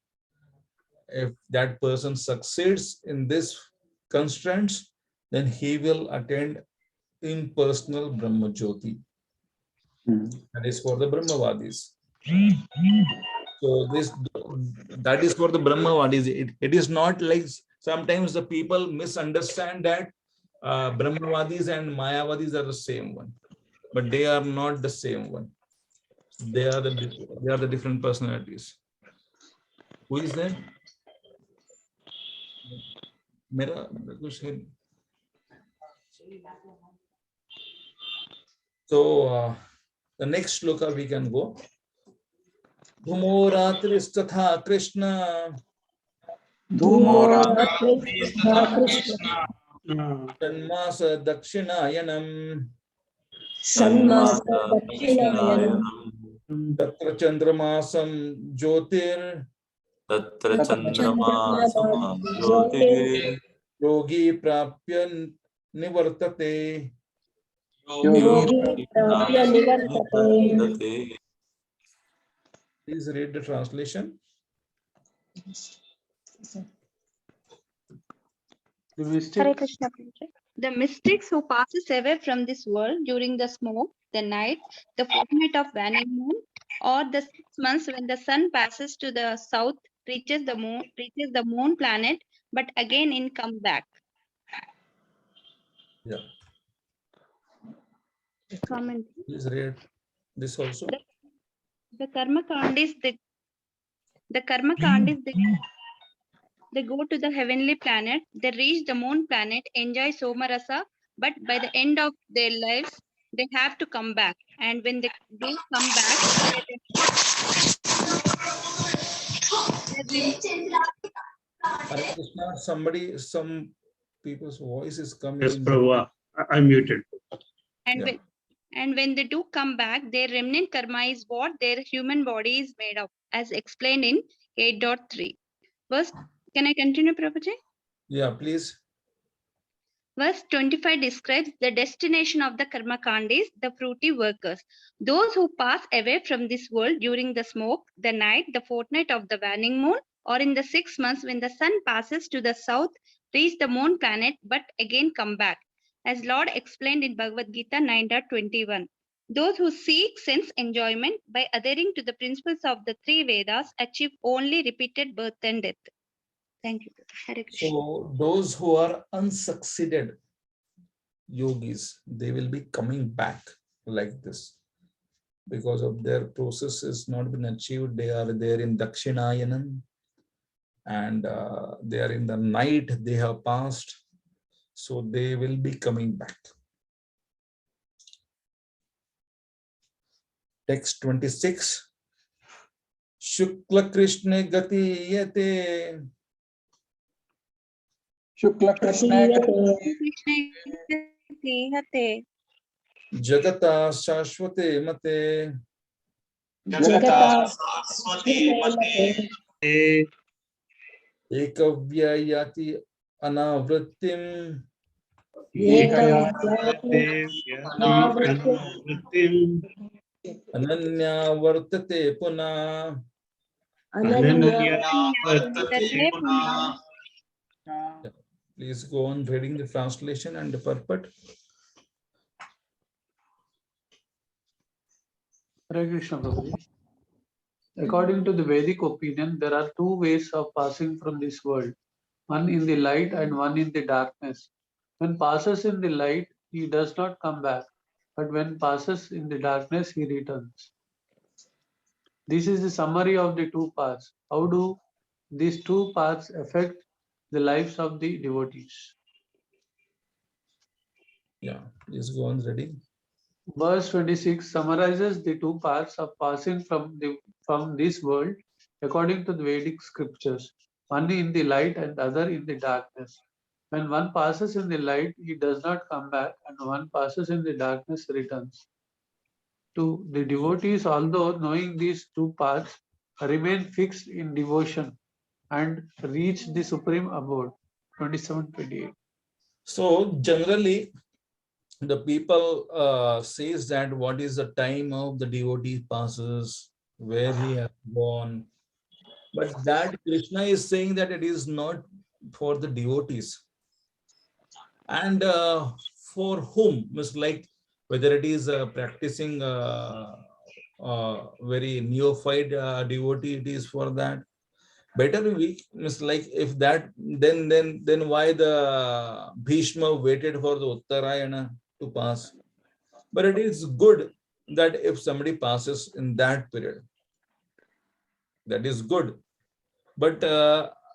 if that person succeeds in this constraints, then he will attain impersonal Brahma Jyoti. That is for the Brahmavadis. So that is for the Brahmavadis. It is not like sometimes the people misunderstand that Brahmavadis and Mayavadis are the same one, but they are not the same one. They are the different personalities. Who is that? So the next shloka we can go. Dhumo ratris Krishna. Sanmasa Dakshinayanam. Tatra Chandramasam Jyotir. Yogi Prapya Nivartate. Please read the translation. Hare Krishna. The mystics who passes away from this world during the smoke, the night, the fortnight of waning moon, or the 6 months when the sun passes to the south, reaches the moon planet, but again in come back. Yeah. Comment. Please read this also. The Karma Kandi is The karma kandis, they go to the heavenly planet, they reach the moon planet, enjoy somarasa, but by the end of their lives, they have to come back. And when they do come back, Hare Krishna, some people's voice is coming Yes, in. Prabhu, I'm muted. and Yeah. when they do come back, their remnant karma is what their human body is made of, as explained in 8.3. Verse, can I continue, Prabhuji? Yeah, please. Verse 25 describes the destination of the karma kandis, the fruity workers, those who pass away from this world during the smoke, the night, the fortnight of the waning moon, or in the 6 months when the sun passes to the south, reach the moon planet, but again come back. As Lord explained in Bhagavad-Gita 9.21. Those who seek sense enjoyment by adhering to the principles of the three Vedas achieve only repeated birth and death. Thank you. Hare Krishna. So those who are unsucceeded yogis, they will be coming back like this because of their process is not been achieved. They are there in Dakshinayanam and they are in the night they have passed. So they will be coming back. Text 26. Shukla Krishna Gati Yate. Shukla Krishna Jagata Shashvate Mate. Jagata Ekavya Yati Anavrittim. Ananya Vartate Puna. Please go on reading the translation and the purport. Hare Krishna, Prabhuji. According to the Vedic opinion, there are two ways of passing from this world, one in the light and one in the darkness. When passes in the light, he does not come back, but when passes in the darkness, he returns. This is the summary of the two paths. How do these two paths affect the lives of the devotees? Yeah, please go on reading. Verse 26 summarizes the two paths of passing from this world according to the Vedic scriptures, one in the light and the other in the darkness. When one passes in the light, he does not come back, and one passes in the darkness, returns. To the devotees, although knowing these two paths, remain fixed in devotion and reach the supreme abode. 27-28. So generally, the people says that what is the time of the devotee passes, where he has gone. But that Krishna is saying that it is not for the devotees. And for whom? Means like whether it is practicing very neophyte devotee, it is for that. Better we means like if that then why the Bhishma waited for the Uttarayana to pass? But it is good that if somebody passes in that period, that is good. But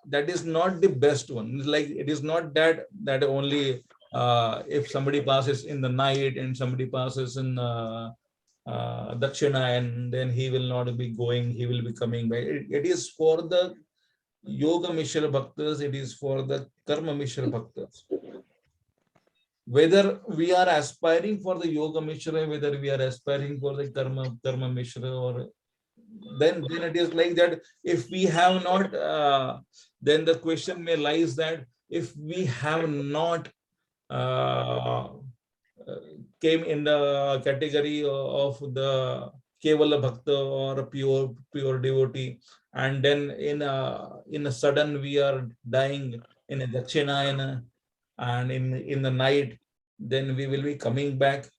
that is not the best one. It's like it is not that only if somebody passes in the night and somebody passes in Dakshina, and then he will not be going, he will be coming back. It is for the Yoga Mishra Bhaktas, it is for the Karma Mishra Bhaktas. Whether we are aspiring for the Yoga Mishra, whether we are aspiring for the Karma Mishra, or then it is like that. If we have not, then the question may lies that if we have not came in the category of the Kevala Bhakta or a pure devotee, and then in a sudden we are dying in a Dakshinayana, and in the night, then we will be coming back.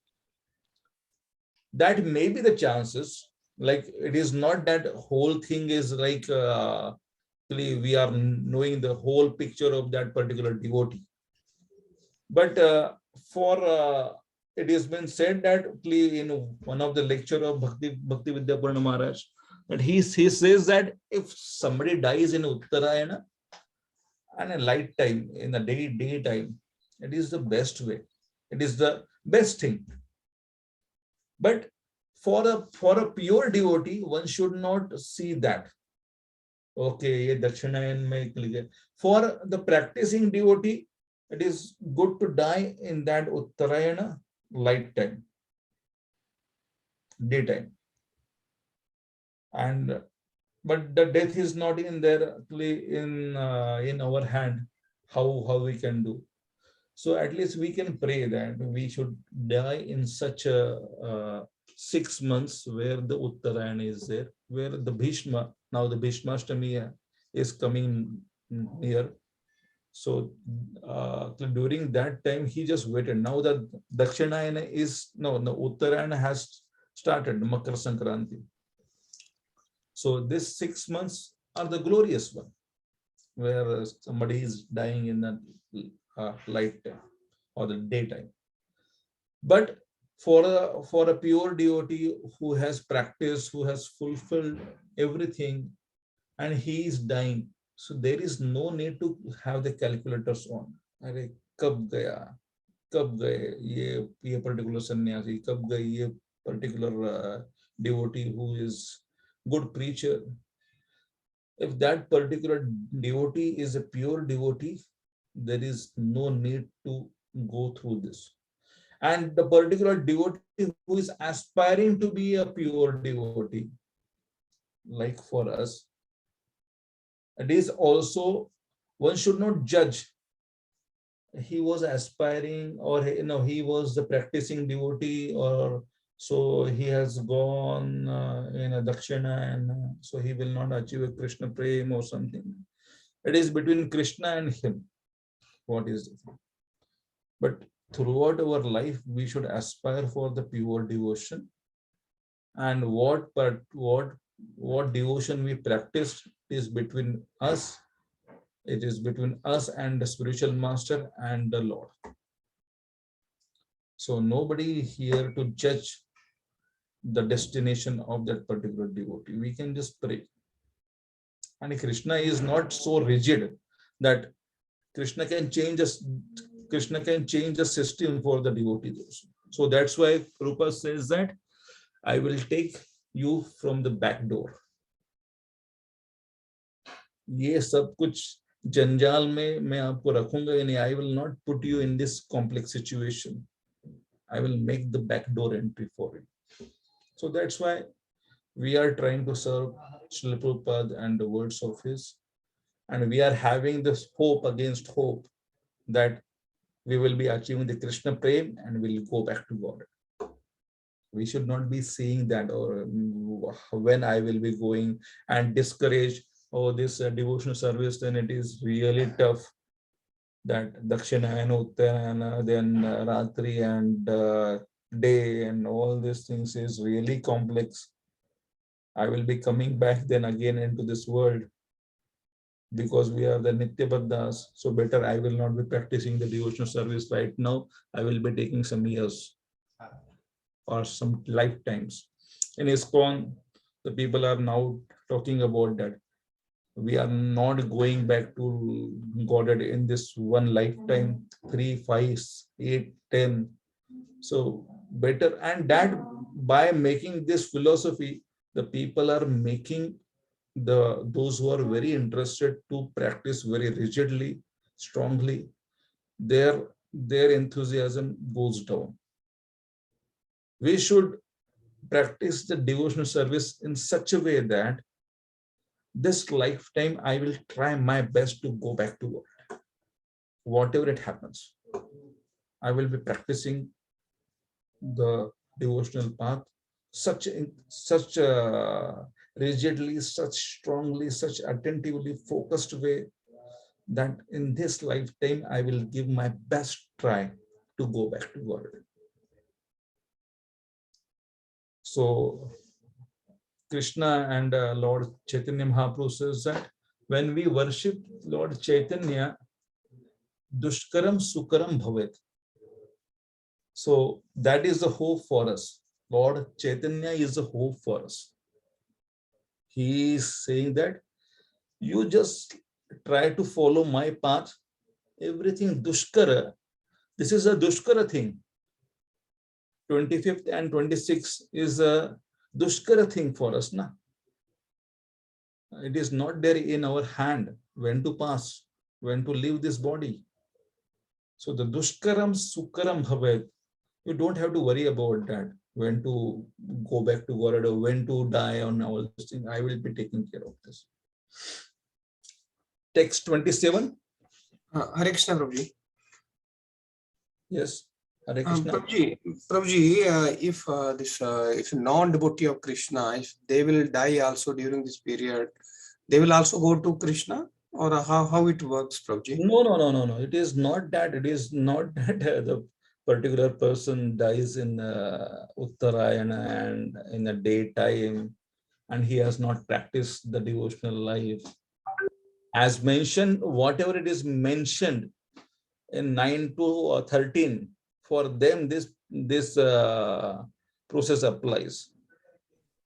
That may be the chances. Like it is not that whole thing is like we are knowing the whole picture of that particular devotee. But it has been said that in one of the lecture of Bhakti Vidyapurna Maharaj, But he says that if somebody dies in Uttarayana and a light time, in the daytime, it is the best way. It is the best thing. But for a pure devotee, one should not see that. Okay, ye Dakshinayan mein nikal gaya. For the practicing devotee, it is good to die in that Uttarayana light time, daytime. And but the death is not in there, in our hand, how we can do. So at least we can pray that we should die in such a 6 months where the Uttarayana is there, where the Bhishma, now the Bhishmashtami is coming near. So during that time, he just waited. Now the Dakshinayana is, no, the Uttarayana has started, Makar Sankranti. So this 6 months are the glorious one, where somebody is dying in the light time or the daytime. But for a pure devotee who has practiced, who has fulfilled everything, and he is dying, so there is no need to have the calculators on. Arey, kab gaya, ye particular sannyasi, kab gaya, ye particular devotee who is good preacher. If that particular devotee is a pure devotee, there is no need to go through this. And the particular devotee who is aspiring to be a pure devotee, like for us, it is also, one should not judge. He was aspiring, or he was the practicing devotee, or so he has gone in a dakshina, and so he will not achieve a Krishna prem or something. It is between Krishna and him. What is it? But throughout our life, we should aspire for the pure devotion. And what devotion we practice is between us. It is between us and the spiritual master and the Lord. So nobody here to judge the destination of that particular devotee. We can just pray. And Krishna is not so rigid that Krishna can change the system for the devotees. So that's why Rupa says that I will take you from the back door. ये सब कुछ जंजाल में मैं आपको रखूंगा यानी I will not put you in this complex situation. I will make the back door entry for you. So that's why we are trying to serve Srila Prabhupada and the words of his, and we are having this hope against hope that we will be achieving the Krishna Prem and we'll go back to God. We should not be seeing that, or when I will be going and discourage, oh, this devotional service, then it is really tough. That Dakshinayana, Uttarayana, then Ratri and day and all these things is really complex. I will be coming back then again into this world because we are the Nitya Baddhas. So better I will not be practicing the devotional service right now. I will be taking some years or some lifetimes. In ISKCON, the people are now talking about that. We are not going back to Godhead in this one lifetime, 3, 5, 8, 10. So better, and that by making this philosophy, the people are making those who are very interested to practice very rigidly, strongly, their enthusiasm goes down. We should practice the devotional service in such a way that this lifetime I will try my best to go back to God. Whatever it happens, I will be practicing the devotional path such rigidly, such strongly, such attentively focused way that in this lifetime I will give my best try to go back to God. So Krishna and Lord Chaitanya Mahaprabhu says that when we worship Lord Chaitanya, dushkaram sukaram bhavet. So that is the hope for us. Lord Chaitanya is the hope for us. He is saying that you just try to follow my path. Everything dushkara. This is a dushkara thing. 25th and 26th is a dushkara thing for us. Na? It is not there in our hand when to pass, when to leave this body. So the dushkaram sukaram bhavet. You don't have to worry about that. When to go back to God or when to die on all this thing. I will be taking care of this. Text 27. Hare Krishna, Prabhuji. Yes. Hare Krishna. Prabhuji, if non-devotee of Krishna, if they will die also during this period, they will also go to Krishna, or how it works, Prabhuji? No. It is not that. It is not that the particular person dies in Uttarayana and in the daytime, and he has not practiced the devotional life. As mentioned, whatever it is mentioned in 9 to 13, for them this process applies.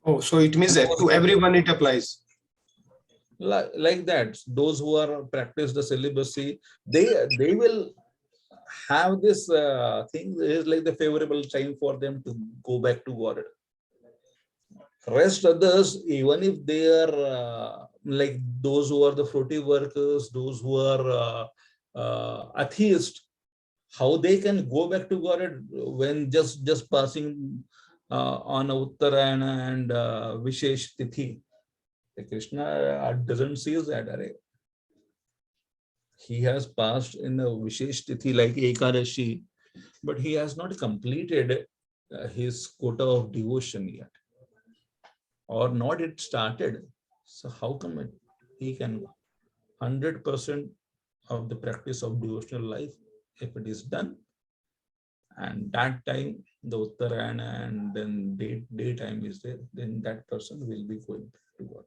Oh, so it means that to everyone it applies. Like that, those who are practice the celibacy, they will have this thing is like the favorable time for them to go back to God. Rest others, even if they are like those who are the fruity workers, those who are atheist, how they can go back to God when just passing on Uttarayana and Vishesh Tithi. Krishna doesn't see that. He has passed in a Vishesh Tithi like Ekadashi, but he has not completed his quota of devotion yet, or not it started. So how come he can 100% of the practice of devotional life, if it is done, and that time the Uttarayana and then daytime is there, then that person will be going to God.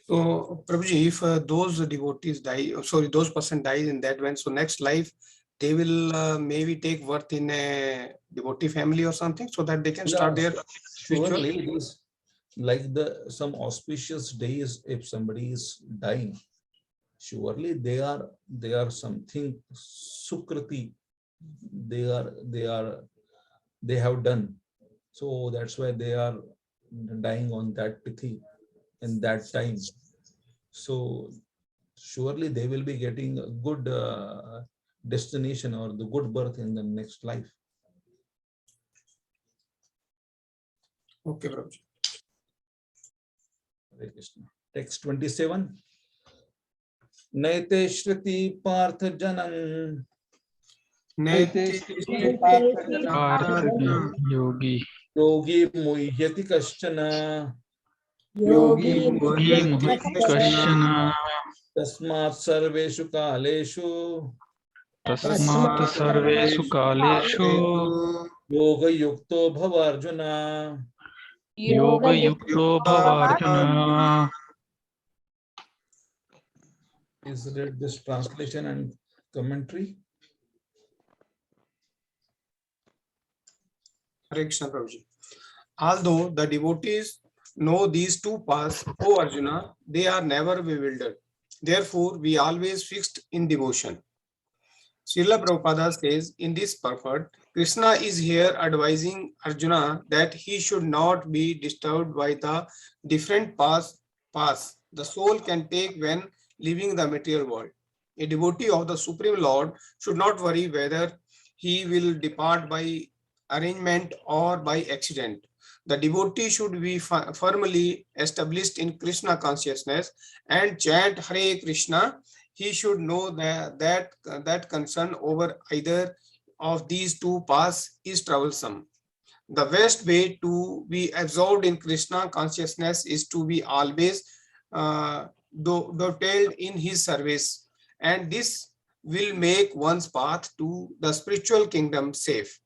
So, Prabhuji, if those devotees die, those person dies in that when, so next life they will maybe take birth in a devotee family or something, so that they can start their surely spiritual. it is like some auspicious days. If somebody is dying, surely they are something sukriti. They have done. So that's why they are dying on that tithi in that time. So surely they will be getting a good destination or the good birth in the next life. Okay, Prabhuji. Text 27. Naite Shruti Partha Janam. Yogi. Yogi Muhyati Kaschana. Yogi Muhyati Kashana. Tasmat Sarveshu Kaleshu. Tasmat Sarvesu Kaleshu. Yoga Yukto Bhavarjuna. Yoga Yukto Bhavarjuna. Is read this translation and commentary. Hare Krishna, Prabhuji. Although the devotees know these two paths, O Arjuna, they are never bewildered. Therefore, we always fixed in devotion. Srila Prabhupada says in this purport, Krishna is here advising Arjuna that he should not be disturbed by the different paths the soul can take when leaving the material world. A devotee of the Supreme Lord should not worry whether he will depart by arrangement or by accident. The devotee should be firmly established in Krishna consciousness and chant Hare Krishna. He should know that concern over either of these two paths is troublesome. The best way to be absorbed in Krishna consciousness is to be always dovetailed in his service, and this will make one's path to the spiritual kingdom safe,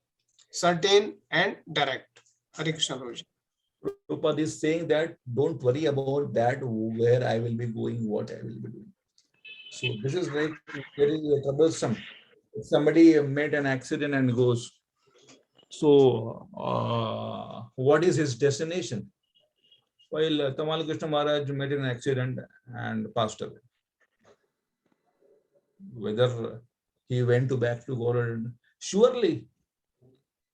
certain and direct. Hare Krishna, Prabhuji. Prabhupada is saying that don't worry about that, where I will be going, what I will be doing. So this is like very troublesome. If somebody made an accident and goes, so what is his destination? while Tamal Krishna Maharaj met in an accident and passed away. Whether he went back to God, surely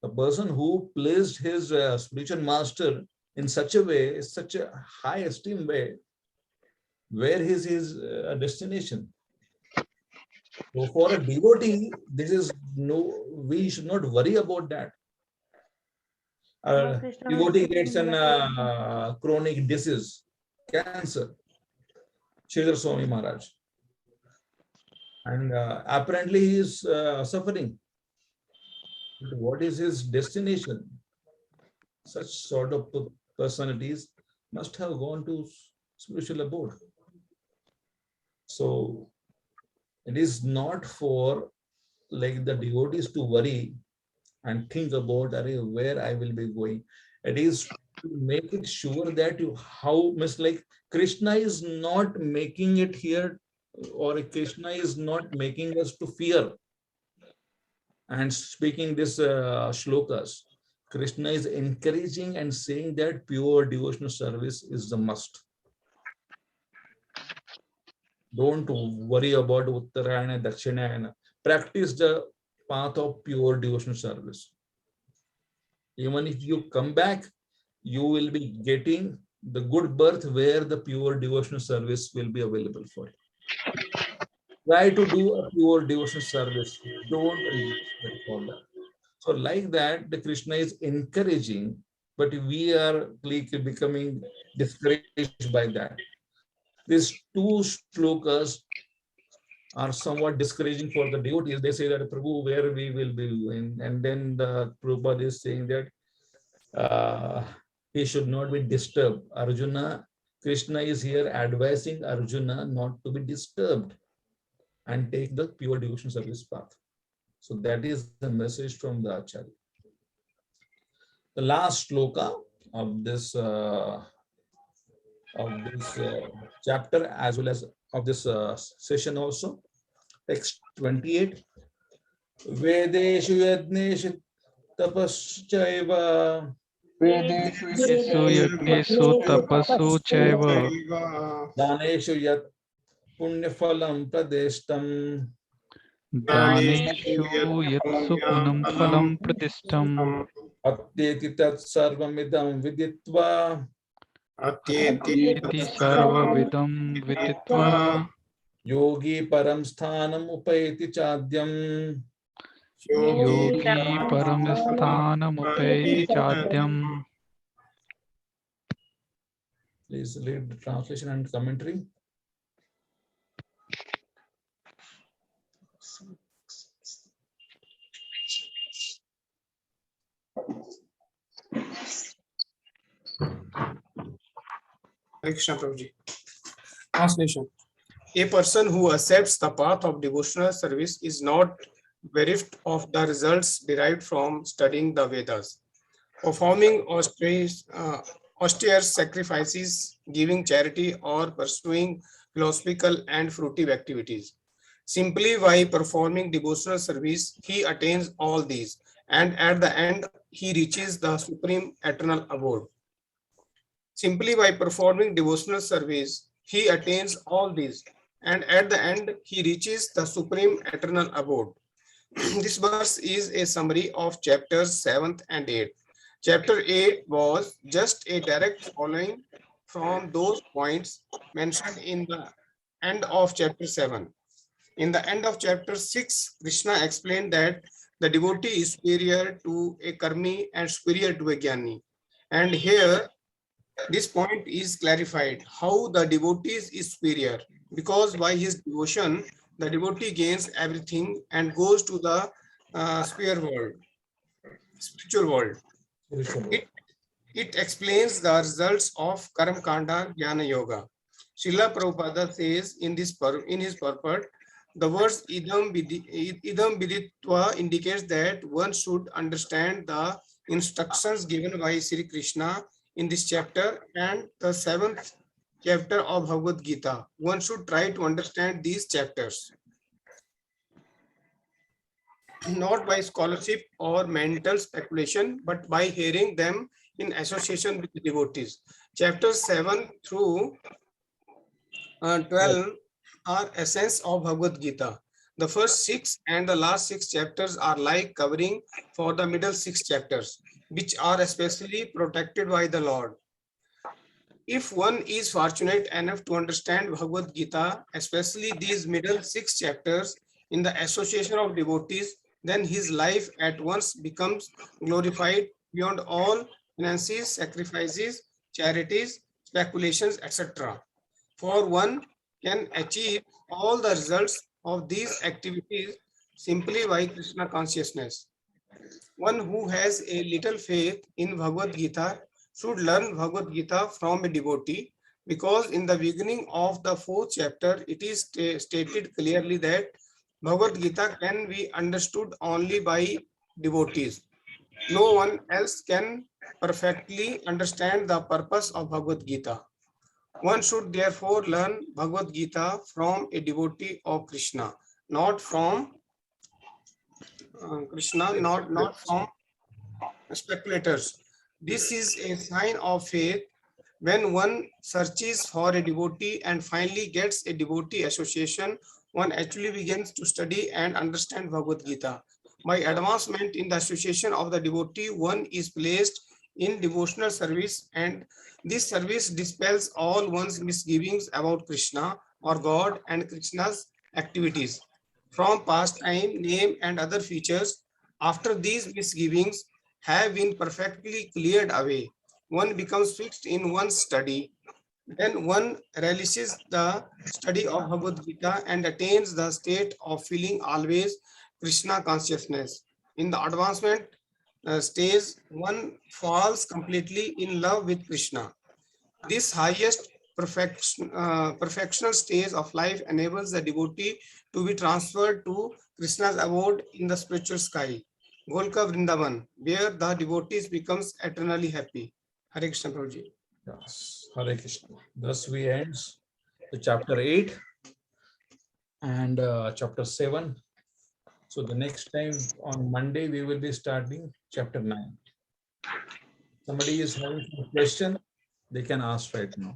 the person who placed his spiritual master in such a way, such a high esteem way, where is his destination? So for a devotee, this is no, we should not worry about that. Devotee gets an chronic disease, cancer, Sridhar Swami Maharaj, and apparently he is suffering. But what is his destination? Such sort of personalities must have gone to spiritual abode. So it is not for like the devotees to worry and think about where I will be going. It is to make it sure that you how much like Krishna is not making it here, or Krishna is not making us to fear. And speaking this shlokas, Krishna is encouraging and saying that pure devotional service is the must. Don't worry about Uttarayana, Dakshinayana. Practice the path of pure devotional service. Even if you come back, you will be getting the good birth where the pure devotional service will be available for you. Try to do a pure devotional service. Don't for that. So like that, the Krishna is encouraging, but we are like becoming discouraged by that. These two shlokas are somewhat discouraging for the devotees. They say that Prabhu, where we will be going, and then the Prabhupada is saying that he should not be disturbed. Arjuna, Krishna is here advising Arjuna not to be disturbed and take the pure devotion service path. So that is the message from the Acharya. The last shloka of this chapter, as well as of this session also, text 28. Vedeshu yajneshu tapaschaiva Yeshu yajnesu tapasu chaiva daneshu yat punyaphalam pradeshtam daneshu yatsu punam phalam pradishtam atyeti tat sarvamidam viditva atyeti sarva vidam viditva yogi param sthanam upayati chadyam yogi paramasthanam upayati chadyam. Please read the translation and commentary. Hare Krishna, Prabhuji. Translation. A person who accepts the path of devotional service is not bereft of the results derived from studying the Vedas, performing austere sacrifices, giving charity, or pursuing philosophical and fruitive activities. Simply by performing devotional service, he attains all these, and at the end, he reaches the supreme eternal abode. Simply by performing devotional service, he attains all these, and at the end, he reaches the supreme eternal abode. This verse is a summary of chapters 7th and 8th. Chapter 8 was just a direct following from those points mentioned in the end of chapter 7. In the end of chapter 6, Krishna explained that the devotee is superior to a karmi and superior to a jnani. And here, this point is clarified how the devotee is superior, because by his devotion, the devotee gains everything and goes to the spiritual world. It explains the results of Karam Kanda Jnana Yoga. Srila Prabhupada says in his purport, the words idam viditva indicates that one should understand the instructions given by Sri Krishna in this chapter and the 7th chapter of Bhagavad-Gita. One should try to understand these chapters, not by scholarship or mental speculation, but by hearing them in association with devotees. Chapters 7 through 12 are essence of Bhagavad-Gita. The first 6 and the last 6 chapters are like covering for the middle 6 chapters, which are especially protected by the Lord. If one is fortunate enough to understand Bhagavad-Gita, especially these middle 6 chapters in the association of devotees, then his life at once becomes glorified beyond all finances, sacrifices, charities, speculations, etc. For one can achieve all the results of these activities simply by Krishna consciousness. One who has a little faith in Bhagavad Gita should learn Bhagavad Gita from a devotee, because in the beginning of the 4th chapter it is stated clearly that Bhagavad Gita can be understood only by devotees. No one else can perfectly understand the purpose of Bhagavad Gita. One should therefore learn Bhagavad Gita from a devotee of Krishna, not from not from speculators. This is a sign of faith. When one searches for a devotee and finally gets a devotee association, one actually begins to study and understand Bhagavad Gita. By advancement in the association of the devotee, one is placed in devotional service, and this service dispels all one's misgivings about Krishna or God and Krishna's activities from pastime, name, and other features. After these misgivings have been perfectly cleared away, one becomes fixed in one's study. Then one relishes the study of Bhagavad Gita and attains the state of feeling always Krishna consciousness. In the advancement stage, one falls completely in love with Krishna. This highest perfectional stage of life enables the devotee to be transferred to Krishna's abode in the spiritual sky, Golka Vrindavan, where the devotees becomes eternally happy. Hare Krishna, Prabhuji. Yes, Hare Krishna. Thus we end the chapter 8 and chapter 7. So the next time on Monday, we will be starting chapter 9. Somebody is having some question, they can ask right now.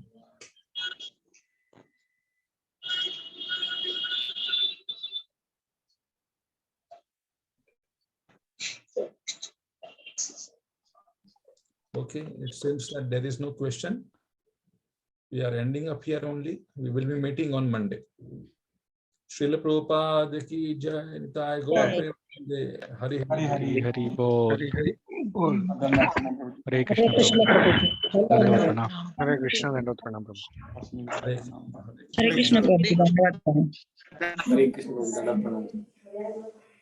Okay, it seems that there is no question. We are ending up here only. We will be meeting on Monday. Srila Prabhupada ki jai, Nitai Gaur Premanande, Hari Hari Hari Hari Bol. Hari Bol. Hare Krishna Prabhu. Dandavad pranam. Hare Krishna, Dandavad pranam, Hare Hare Krishna, Prabhu. Hare Krishna, Prabhu. Dandavad pranam.